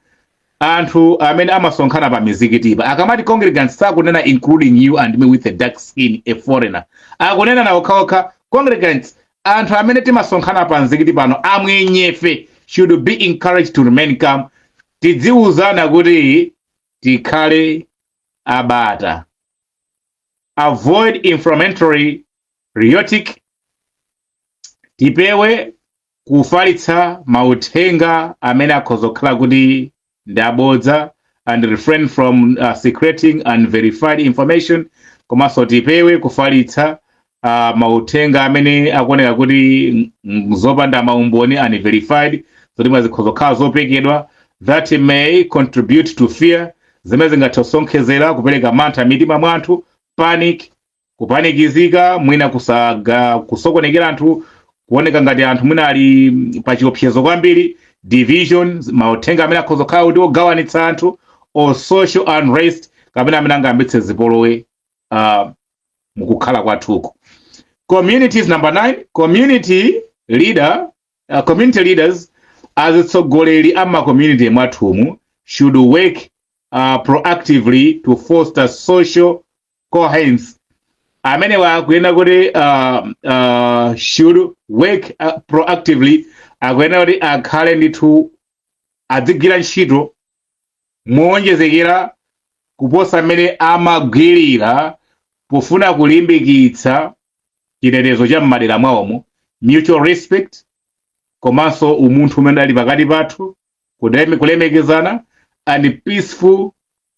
anthu amene amasonkhana pa mizikitipa akamati congregants sakunena including you and me with a dark skin, a foreigner, akunena na okhaokha congregants, anthu amene timasonkhana pa mzikiti pano amwenyefe should be encouraged to remain calm. Tidziuzana kuti tikhale abata. Avoid inflammatory rhetoric. Tipewe kufalitsa mauthenga amene akhoza kukhala kuti ndabodza, and refrain from secreting unverified information. Komanso tipewe kufalitsa mauthenga amene akuoneka kuti zopanda maumboni unverified, zotima zikhoza kukhala zopekedwa that may contribute to fear, zimene zingathosonkhezera kupereka mantha mitima mwa anthu, panic, kupanikizika, mwina kusokonekera anthu, kuoneka ngati anthu mwina ali pa chiopsezo kwambiri, division, mauthenga amene akhoza kukhala kuti ogawanitsa anthu, or social unrest, kapena amene angayambitse zipolowe mukukhala kwathuko. Communities, number 9, community leaders azitsogoleri ama community mwathumu should work proactively to foster social coherence. Amene wakuyenda kuti should work proactively, akuyenda kuti akhale ndithu adzigwira ntchito moonjezekera kuposa amene amagwirira pofuna kulimbikitsa chitetezo cha m'madera mwawomo, mutual respect, komanso umunthu umene ali pakati pathu, kulemekezana, and peaceful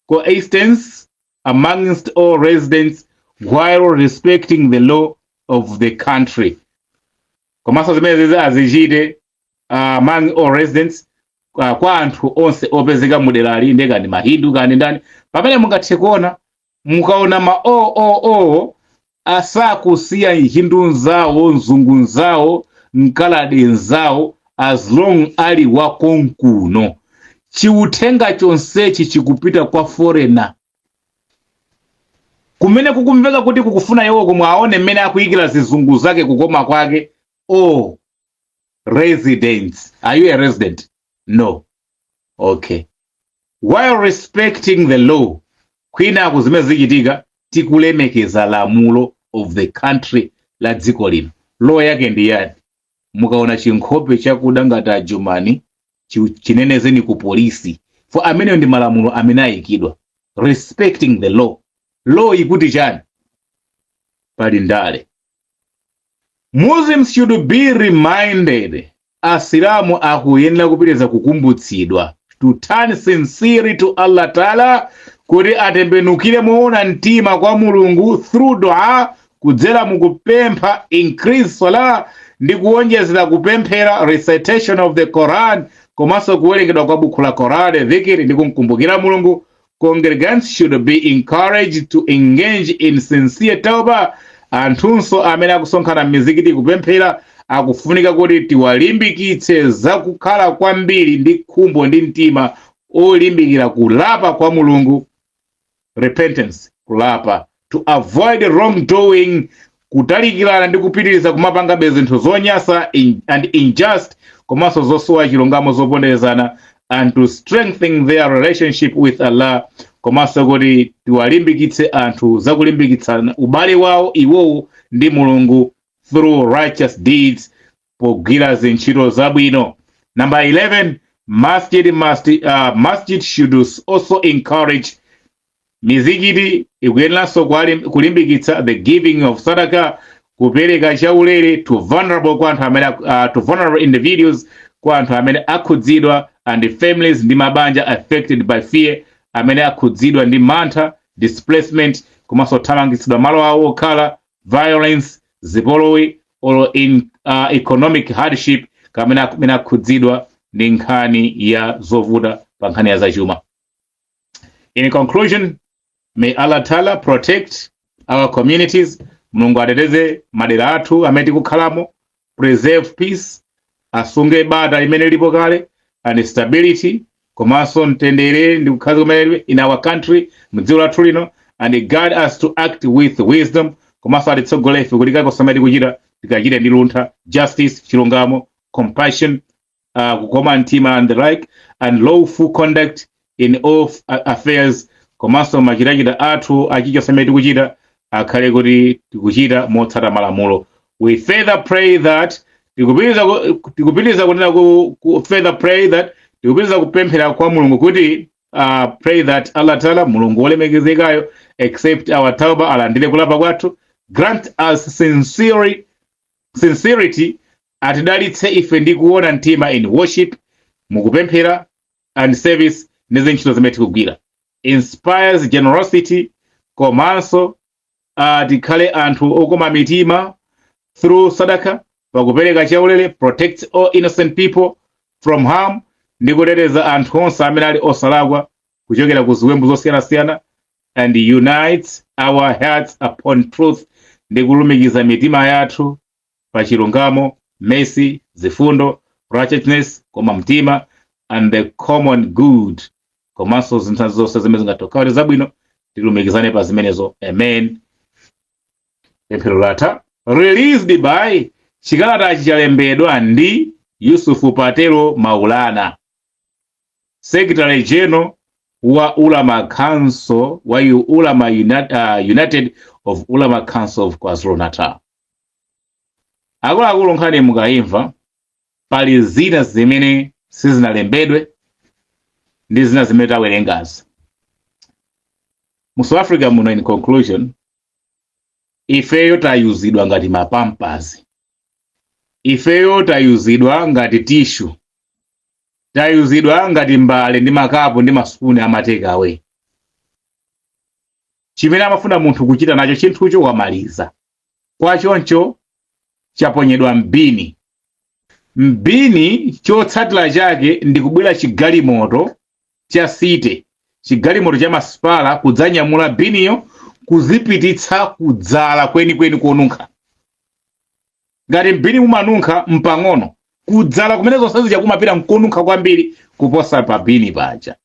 coexistence amongst all residents while respecting the law of the country. Komanso zimene azichite among all residents, kwa anthu onse opezeka muderali, ndeka ndi mahindu kandi ndani, pamene mungathe kuona mukaona ma asakusiya hindu nzawo, nzungu nzawo, nkalade nzawo, as long ali wakonkuno. Chiuthenga chonsechi chikupita kwa foreigner. Kumene kukumveka kuti kukufuna yewo komwe aone mmene akuyikira zizungu zake kukoma kwake. Oh, residents. Are you a resident? No. Okay. While respecting the law, kwina akuzimene zichitika, tikulemekeza lamulo of the country la dziko lino. Law yake ndi yani? Mukaona chinkhope chakuda ngati ajumani, chinenezeni ku polisi. For amene ndi malamulo amene ayikidwa. Respecting the law. Law ikuti chani? Pali ndale. Muslims should be reminded, asilamu akuyenera kupitiriza kukumbutsidwa, to turn sincerely to Allah Ta'ala, kuti atembenukire moona mtima kwa Mulungu through dua, kudzera mukupempha, increase salah, ndi kuonjezera kupemphera, recitation of the Quran, komanso kuwerengedwa kwa buku la Quran, dhikri, ndi kumkumbukira Mulungu. Congregants should be encouraged to engage in sincere tauba. Anthunso amene akusonkhana m'mizikiti kupemphera akufunika kuti tiwalimbikitse zakukhala kwambiri ndi khumbo ndi mtima olimbikira kulapa kwa Mulungu, repentance, kulapa, to avoid wrongdoing, kutalikirana ndi kupitiriza kumapanga zinthu zonyasa and unjust, komanso zosowa chilungamo zoponderezana, and to strengthen their relationship with Allah, komanso kuti tiwalimbikitse anthu zakulimbikitsana ubale wawo iwowo ndi Mulungu through righteous deeds, pogwira zintchito zabwino. Number 11, masjid should also encourage, mizikiti ikuyeneranso kulimbikitsa the giving of sadaka, kupereka chaulere to vulnerable individuals, kwa anthu amene akhudzidwa, and families ndi mabanja affected by fear, amene akhudzidwa ndi mantha, displacement, komanso thamangitsidwa malo awo okhala, violence, zipolowe, or in economic hardship, kamene akhudzidwa ndi nkhani ya zovuta pa nkhani ya zachuma. In conclusion, may Allah Ta'ala protect our communities, Mulungu ateteze madera athu amene tikukhalamo, preserve peace, asunge bata imene lipo kale, and stability, komanso mtendere ndi kukhala kumene in our country, mdziko lathu lino, and guide us to act with wisdom, komanso atitsogolere ife kuti kakosamati kuchita tikachite ndi luntha, justice, chilungamo, compassion, kukoma mtima and the like, and lawful conduct, in all affairs komanso machitachita athu achichonse tikuchita akhale kuti tikuchita motsata malamulo. We further pray that tikupitiriza kunena further pray that tikupitiriza kupemphera kwa Mulungu kuti pray that Allah Ta'ala Mulungu wolemekezekayo accept our tauba, alandire kulapa kwathu, grant us sincerity, atidalitse ife ndi kuona mtima in worship, mukupemphera and service ndi ntchito zimene tikugwira, inspires generosity, komanso tikhale anthu okoma mitima through sadaka, pakupereka chaulere, protects all innocent people from harm, ndi kuteteza anthu onse amene ali osalakwa kuchokera ku ziwembu zosiyanasiyana, and unites our hearts upon truth, ndi kulumikiza mitima yathu pa chilungamo, mercy, zifundo, righteousness, koma mtima, and the common good, komanso zinthu zonse zimene zingatokawati zabwino tilumikizane pa zimenezo. Amen. Pemphero latha. Released by, chikalata chalembedwa ndi Yusufu Patelo Maulana, Secretary General wa Ulama Council wa Ulama United of Ulama Council of KwaZulu-Natal. Akuluakulu nkhani mukayimva pali zina zimene sizinalembedwe ndi zina zimene tawerengazi. Mu South Africa muno, in conclusion, ifeyo tayuzidwa ngati mapampazi, ifeyo tayuzidwa ngati tissue, tayuzidwa ngati mbale ndi makapu ndi masupuni amateka away. Chimene amafuna munthu kuchita nacho chinthucho wamaliza, kwachoncho chaponyedwa mbini. Mbini chotsatira chake ndi kubwera chigalimoto cha site, chigalimoto cha masipala kudzanyamula biniyo kuzipititsa kudzala kwenikweni konunkha. Ngati mbini mumanunkha mpang'ono, kudzala kumene zonse zichakumapita nkonunkha kwambiri kuposa pa bini paja.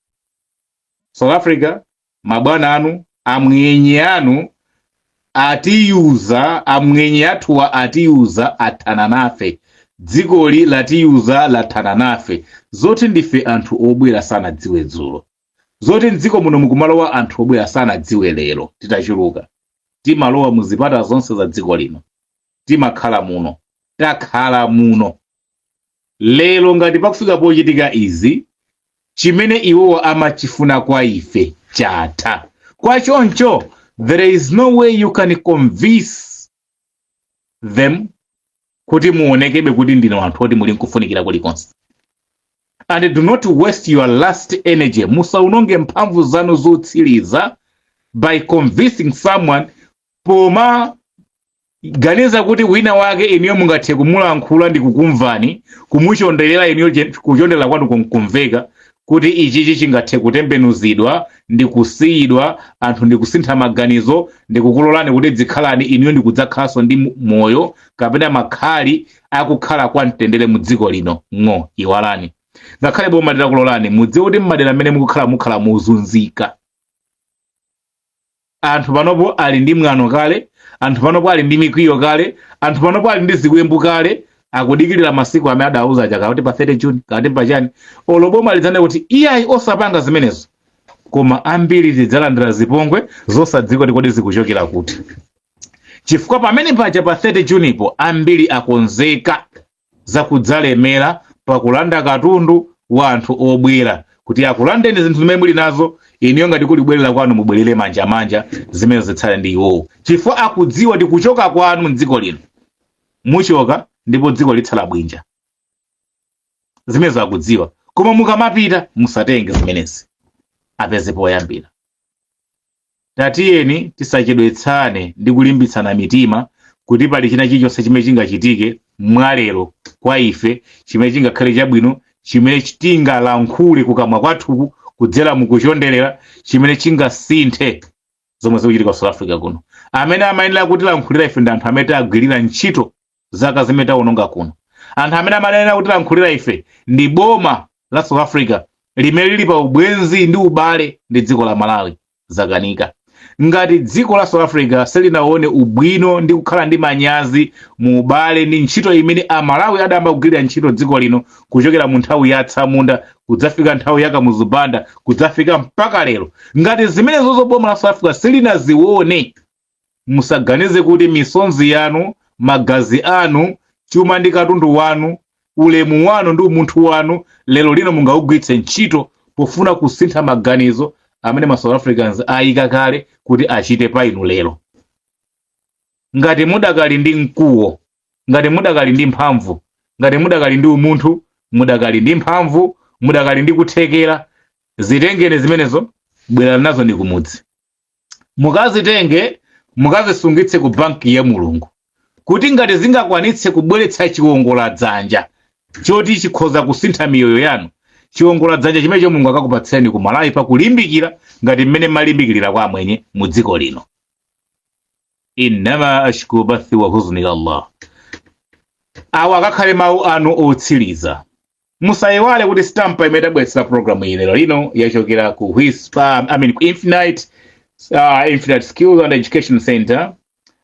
South Africa, mabwana anu, amwenye anu atiyuza, amwenye athuwa atiyuza athana nafe, dzikoli latiyuza lathana nafe. Zoti ndife anthu obwera sana dziwe dzulo, zoti mdziko muno mukumalowa anthu obwera sana dziwe lero. Titachuluka timalowa muzipata zonse za dziko lino, timakhala muno, takhala muno. Lero ngati pakufika pochitika izi, chimene iwowa amachifuna kwa ife chatha. Kwachoncho there is no way you can convince them kuti muonekebe kuti ndino anthu oti muli nkufunikira kulikonse. And do not waste your last energy, musaunonge mphamvu zanu zotsiriza by convincing someone, poma ganiza kuti wina wake iniyo mungathe kumulankhula ndi kukumvani, kumuchonderera iniyo kuchondera kwanu kumveka, kuti ichichi chingathe kutembenuzidwa ndi kusiyidwa, anthu ndi kusintha maganizo, ndi kukulolani kuti dzikhalani iniyo ndi kudzakhalanso ndi moyo kapena makhali akukhala kwa mtendere mu dziko lino ngo iwalani. Ngakhale boma litakulolani mudziwe kuti mmadera amene mukhala muzunzika. Anthu panopo ali ndi mwano kale, anthu panopo ali ndi mikwiyo kale, anthu panopo ali ndi ziwembu kale, akudikirira masiku amene adauza chaka kuti pa 30 June kati pachani oloboma lidzane kuti iyayi osapanga zimenezo, koma ambiri tidzalandira zipongwe zosadziko tikodi zikuchokera kuti. Chifukwa pamene paja pa 30 June ipo ambiri akonzeka zakudzalemera pakulanda katundu wa anthu obwera, kuti akulandeni zinthu zimene muli nazo, iniyo ngati kuli bwerera kwanu mubwerere manja zimene zitsale ndi iwo. Chifukwa akudziwa ndi kuchoka kwanu mdziko lino muchoka ndipo dziko litsala bwinja, zimene akudziwa. Koma mukamapita musatenge zimenezi, apeze poyambira. Tatiyeni tisachedwetsane ndi kulimbitsana mitima kuti pali china chilichonse chimene chingachitike mwalero kwa ife, chimene chingakhale chabwino, chimene tingalankhule kukamwa kwathu kudzera mukuchonderera, chimene chingasinthe zomwe zikuchitika ku South Africa kuno. Amene amayenera kuti lankhulira ife ndi anthu amene tagwirira ntchito zaka zimene taononga kuno. Anthu amene amayenera kuti lankhulira ife ndi boma la South Africa limene lili pa ubwenzi ndi ubale ndi dziko la Malawi zakanika. ngati dziko la South Africa silinaone ubwino ndi kukhala ndi manyazi mu ubale ndi ntchito imene Amalawi adayamba kugwirira ntchito dziko lino kuchokera mu nthawi ya Tsamunda kudzafika nthawi ya Kamuzubanda kudzafika mpaka lero, ngati zimenezo boma la South Africa silinazione, musaganize kuti misonzi yanu, magazi anu, chuma ndi katundu wanu, ulemu wanu ndi umunthu wanu lero lino mungaugwiritse ntchito pofuna kusintha maganizo amene ma South Africans ayika kale kuti achite pa inu lero. Ngati mudakali ndi mkuwo, ngati mudakali ndi mphamvu, ngati mudakali ndi umunthu, mudakali ndi mphamvu, mudakali ndi kuthekera, zitengene zimenezo, bwera nazo ndi kumudzi. Mukazitenge, mukazisungitse ku banki ya Mulungu, kuti ngati zingakwanitse kubweretsa chiwongola dzanja choti chikhoza kusintha miyoyo yanu, chiwongola dzanja chimenecho Mulungu akakupatseni ku Malawi pa kulimbikira ngati mmene malimbikirira kwa amwenye mu dziko lino. Innama ashku bathi wa huzni Allah. Awa akakhale mawu anu otsiriza. Musayiwale kuti stampa imene tabweretsa programu iyi lero lino yachokera ku Infinite Skills and Education Center,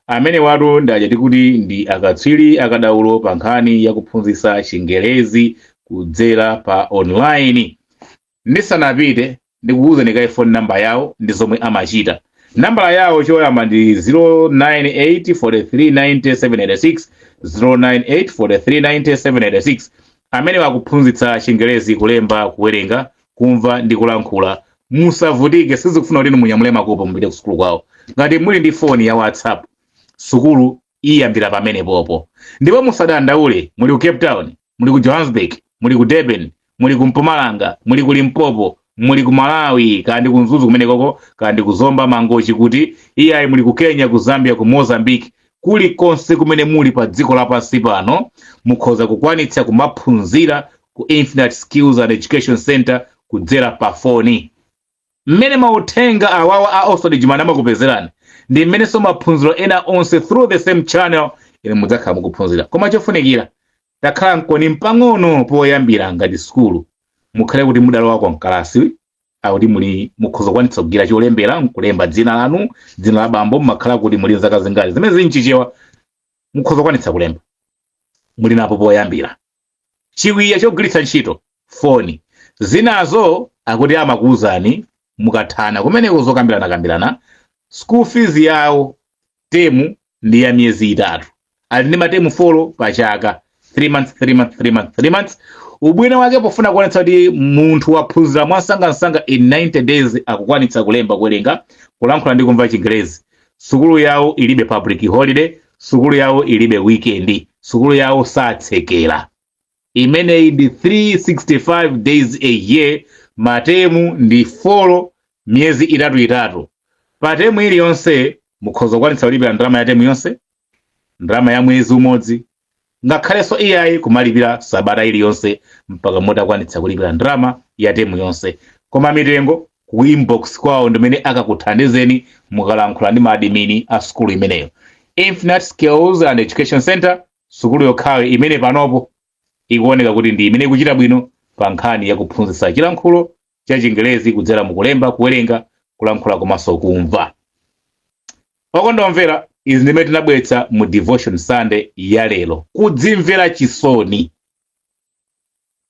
amene watu ndajati kuti ndi akatswiri akadaulo pa nkhani yakuphunzitsa Chingerezi kudzera pa online. Ndisanapite ndikukuwuzani ka phone number yawo ndi zomwe amachita. Nambala yawo choyamba ndi 09843907786, 09843907786, amene wakuphunzitsa Chingerezi kulemba, kuwerenga, kumva ndi kulankhula. Musavutike, sizikufuna kuti munyamule makopo mupite ku sukulu kwawo. Ngati muli ndi phone ya WhatsApp, sukulu iyambira pamene popo. Ndipo musadandaule, muli ku Cape Town, muli ku Johannesburg, muli ku Durban, muli ku Mpumalanga, muli ku Limpopo, muli ku Malawi, kandi ku Mzuzu kumene koko, kandi ku Zomba Mangochi, kuti iyayi muli ku Kenya, ku Zambia, ku Mozambique, kuli konse kumene muli pa dziko lapansi pano, mukhoza kukwanitsa kumaphunzira ku Infinite Skills and Education Center kudzera pa foni. Mmene mauthenga awawa a Oxford Jimana kupezerani ndi mmene so maphunziro ena onse through the same channel ine mudzakhala mukuphunzira. Koma chofunikira takhala nkoni mpang'ono poyambira ngati skulu, mukhale kuti mudalowa kwa mkalasi akuti muli mukhoza kwanitsa kugira cholembera, nkulemba dzina lanu, dzina la bambo, makhala kuti muli zaka zingati zimene zinchichewa, mukhoza kwanitsa kulemba, muli napo poyambira. Chiwiya chogwiritsa ntchito foni zinazo akuti amakuwuzani mukathana kumene kuzokambirana. School fees yawo temu ndi ya miyezi 3, ali ndi matemu 4 pa chaka, 3 months. Ubwino wake pofuna kuonetsa kuti munthu waphunzira mwasangasanga in 90 days akukwanitsa kulemba, kuwerenga, kulankhula ndi kumva Chingerezi. Sukulu yawo ilibe public holiday, sukulu yawo ilibe weekend, sukulu yawo satsekera. Imeneyi ndi 365 days a year, matemu ndi 4 miyezi 3. Pa temu iliyonse mukhoza kwanitsa kulipira ndalama ya temu yonse, ndalama ya mwezi umodzi, ngakhalenso iyayi kumalipira sabata iliyonse mpaka mutakwanitsa kulipira ndalama ya temu yonse. Koma mitengo ku inbox kwawo ndimene akakuthandizeni mukalankhula ndi maadimini a sukulu imeneyo. Infinite Skills and Education Center, sukulu yokhayo imene panopo ikuoneka kuti ndi imene kuchita bwino pa nkhani yakuphunzitsa chilankhulo cha Chingerezi kudzera mukulemba, kuwerenga, kulankhula komanso kumva. Okondomvera, izi ndimene tinabweretsa mu Devotion Sunday ya lero, kudzimvera chisoni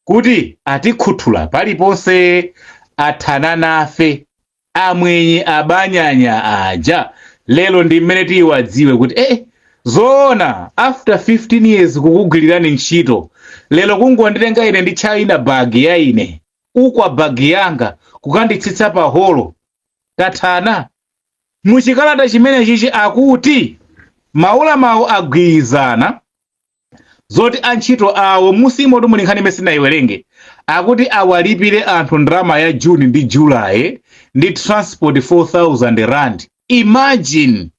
kuti atikhuthula paliponse, athana nafe, amwenye abanyanya aja. Lero ndi mmene tiwadziwe kuti zoona after 15 years kukugwirirani ntchito, lero kungonditenga ine ndi China bag ya ine, ukwa bag yanga kukanditsitsa pa holo. Tathana muchikalata chimene chichi akuti mawu agwirizana zoti antchito awo musimo muli nkhani imene sinayiwerenge, akuti awalipire anthu ndalama ya June ndi July ndi transport 4,000 rand. Imagine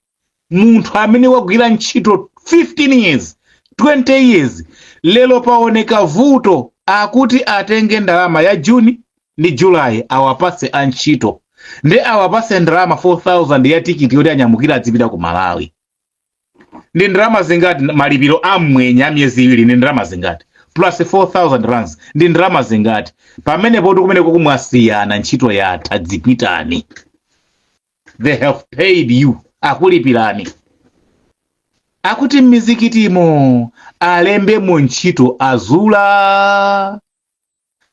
munthu amene wagwira ntchito 15 years 20 years, lelo paoneka vuto akuti atenge ndalama ya June ndi July awapase antchito, ndi awapase ndalama 4,000 ya tikiti yoti anyamukira adzipita ku Malawi. Ndi ndalama zingati malipiro amwenye a miyezi 2 ndi ndalama zingati, plus 4,000 rands ndi ndalama zingati, pamene poti kumene kumwasiyana ntchito yatha dzipitani. they have paid you, akulipirani. Akuti m'mizikitimo alembemo ntchito azula.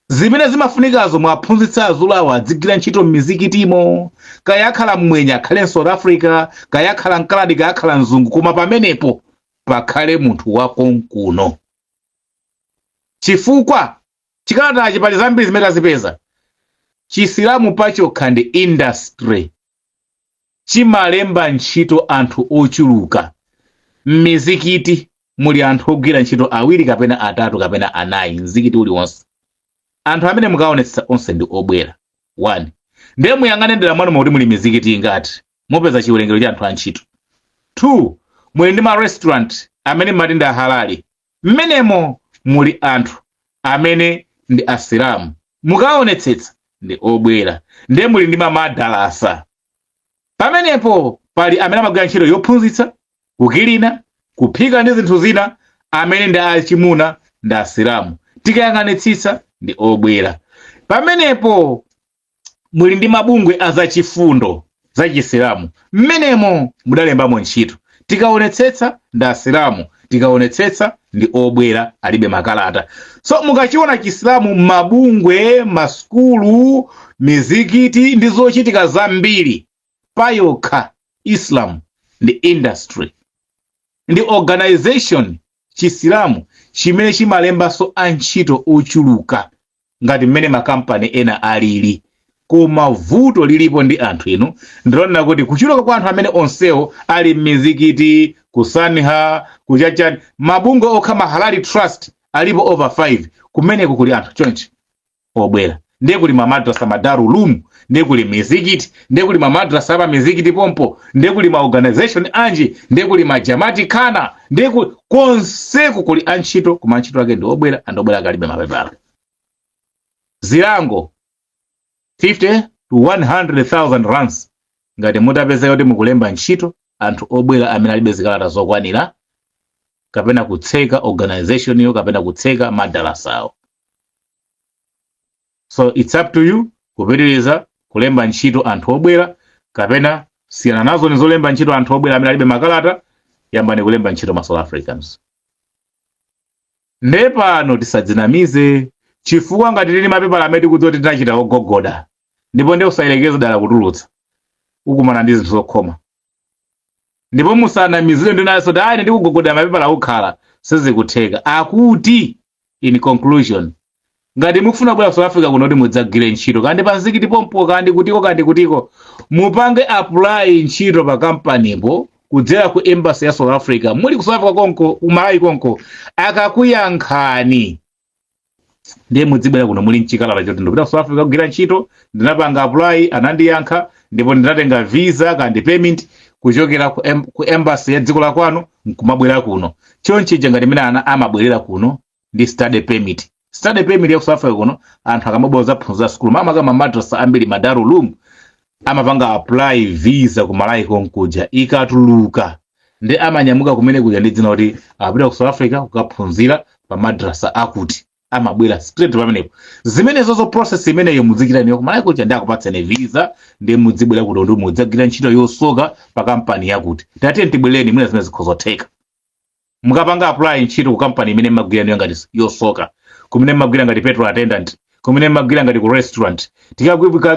Zimene zimafunikazo mwaphunzitsa azulawo adzigwira ntchito m'mizikitimo, kaya akhala mmwenya akhale South Africa, kaya akhala mkaladi kaya akhala mzungu, koma pamenepo pakhale munthu wakonkuno. Chifukwa chikalatachi pali zambiri zimene tazipeza. Chisilamu pachokha ndi industry, chimalemba ntchito anthu ochuluka. M'mizikiti muli anthu ogwira ntchito awiri kapena atatu kapena anayi mzikiti uliwonse. Anthu amene mukaonetsa onse ndi obwera. 1. Ndiye muyang'ane ndera mwanu mauti muli mizikiti ingati mupeza chiwerengero cha anthu antchito. 2. Muli ndi ma restaurant amene mati ndi halali, mmenemo muli anthu amene ndi asilamu, mukaonetsetsa ndi obwera. Ndiye muli ndi mamadalasa, pamenepo pali amene amagwira ntchito yophunzitsa, kukilina, kuphika ndi zinthu zina, amene ndi achimuna ndi asilamu, tikayang'anitsitsa ndi obwera. Pamenepo muli ndi mabungwe azachifundo za Chisilamu, mmenemo mudalembamo ntchito, tikaonetsetsa ndi asilamu, tikaonetsetsa ndi obwera alibe makalata. So mukachiona Chisilamu mabungwe, maskulu, mizikiti ndi zochitika zambiri, payokha Islam ndi industry, ndi organization Chisilamu chimene chimalembaso antchito ochuluka ngati mmene makampani ena alili. Koma vuto lilipo ndi anthu inu ndilonena kuti kuchuluka kwa anthu amene onsewo ali m'mizikiti, kusanha, kuchachani, mabungwe okha mahalali trust alipo over 5, kumeneko kuli anthu chonchi obwera. Ndiye kuli mamadrasa madaru lumu, ndiye kuli mizikiti, ndiye kuli mamadrasa apa mizikiti pompo, ndiye kuli ma organization anji, ndiye kuli majamati kana, ndiye kuli konseku kuli antchito, kuma antchito ake ndi obwera, andobwera kalibe mapepala. Zilango 50 to 100,000 rands ngati mutapeza yoti mukulemba ntchito anthu obwera amene alibe zikalata zokwanira, kapena kutseka organization yo, kapena kutseka madalasa awo. So it's up to you kupitiriza kulemba ntchito anthu obwera, kapena siyana nazo nizolemba ntchito anthu obwera amene alibe makalata, yambani kulemba ntchito ma South Africans. Nde pano tisadzinamize, chifukwa ngati tili mapepala amene tikudziwa tinachita ogogoda, ndipo ndiye usayelekeze dala kutulutsa ukumana ndi zinthu zokhoma. Ndipo musanamizire ndinaso dai ndikugogoda mapepala ukhala sizikutheka. Akuti in conclusion, ngati mukufuna kubwera South Africa kuno kuti mudzagwire ntchito kandi pa mzikiti pompo kandi kutiko mupange apply ntchito pa kampanipo kudzera ku embassy ya South Africa. Muli ku South Africa konko, umalayi konko, akakuyankhani ndiye mudzibwera kuno muli mchikalata choti ndopita ku South Africa kugwira ntchito, ndinapanga apply, anandiyankha, ndipo ndinatenga visa kandi payment kuchokera ku embassy ya dziko la kwanu nkumabwera kuno. Chonchija ngati mene ana amabwerera kuno ndi study permit. Study permit ya ku South Africa kuno anthu akamabwera kuphunzira skulu, mama kama madrasa ambiri madaru lumu amapanga apply visa kumalayi konkuja, ikatuluka ndi amanyamuka kumene kuja ndi dzina kuti apita ku South Africa kukaphunzira pa madrasa akuti, amabwera straight pamenepo. Zimenezo zo process imeneyo mudzikirani yo kumalayi konkuja ndi akupatseni visa, ndi mudzibwera kuno ndi mudzagwira ntchito yosoka pa kampani yakuti. Tatiye tibwereni mwina zimene zikhozotheka. Mukapanga apply ntchito ku kampani imene magwira ndiyo ngati yosoka, kumene magwira ngati petrol attendant, kumene magwira ngati ku restaurant,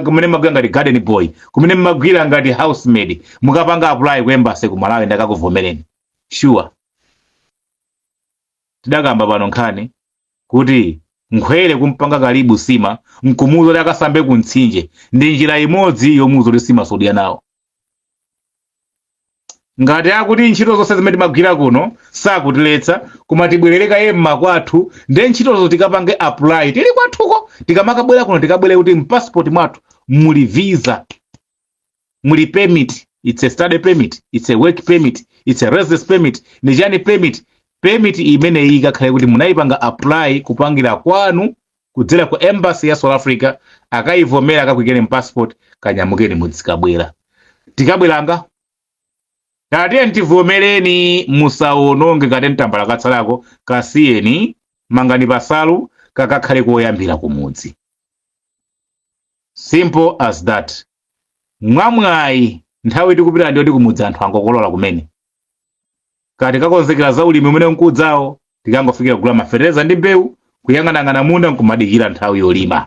kumene magwira ngati garden boy, kumene magwira ngati housemaid, mukapanga apply ku embassy ku Malawi ndakakuvomereni. Sure. Tidakamba pano nkhani kuti nkhwere kumpanga kalibu sima, nkumuzo kuti akasambe ku mtsinje, ndi njira imodzi yomuzo kuti sima sodiya nawo. Ngati akuti ntchito zonse zimene timagwira kuno sakutiletsa, koma tibwerereka yemma kwathu, ndi ntchitozo tikapange apply tili kwathuko, tikamakabwera kuno tikabwere kuti mpassport mwathu muli visa, muli permit, it's a study permit, it's a work permit, it's a residence permit, ni chani permit. Permit imene ikakhale kuti munayipanga apply kupangira kwanu kudzera ku embassy ya South Africa, akayivomera akakwikeni mpassport, kanyamukeni mudzikabwera. Tikabweranga tatiye ntivomereni, musaononge kate ntambala katsalako, kasiyeni mangani pasalu kakakhale koyambira kumudzi. Simple as that. Mwamwayi nthawi tikupita ndiyo tikumudza anthu angokolola kumene kati kakonzekera za ulimi umene nkudzawo tikangofikira kugula mafertilizer ndi mbewu kuyang'anang'ana munda nkumadikira nthawi yolima.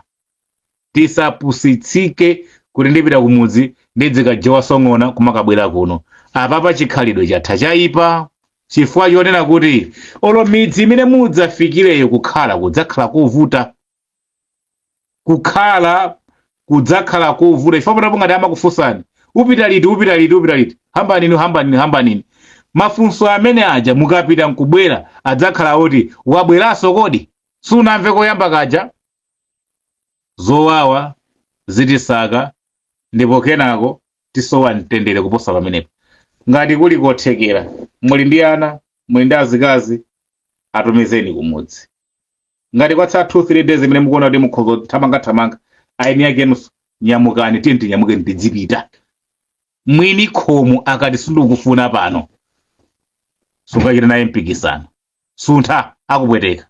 Tisapusitsike kuti ndipita kumudzi ndidzika jowa song'ona kumakabwera kuno apapa chikhalidwe chatha chaipa chifukwa chonena kuti olo midzi imene mudzafikireyo kukhala kudzakhala kovuta chifukwa panapo ngati amakufunsani upita liti hamba nini mafunso amene aja mukapita nkubwera adzakhala oti wabweranso kodi sunamve koyamba kaja. Zowawa zitisaka ndipo kenako tisowa mtendere kuposa pamenepo. Ngati kuli kothekera muli ndi ana muli ndi azikazi atumizeni kumudzi. Ngati kwatsa 2-3 days imene mukuona kuti mukhozo thamanga aini yakenso nyamukani tinyamukeni tidzipita. Mwini khomo akati sindikufuna pano sungachita naye mpikisano suntha akupweteka.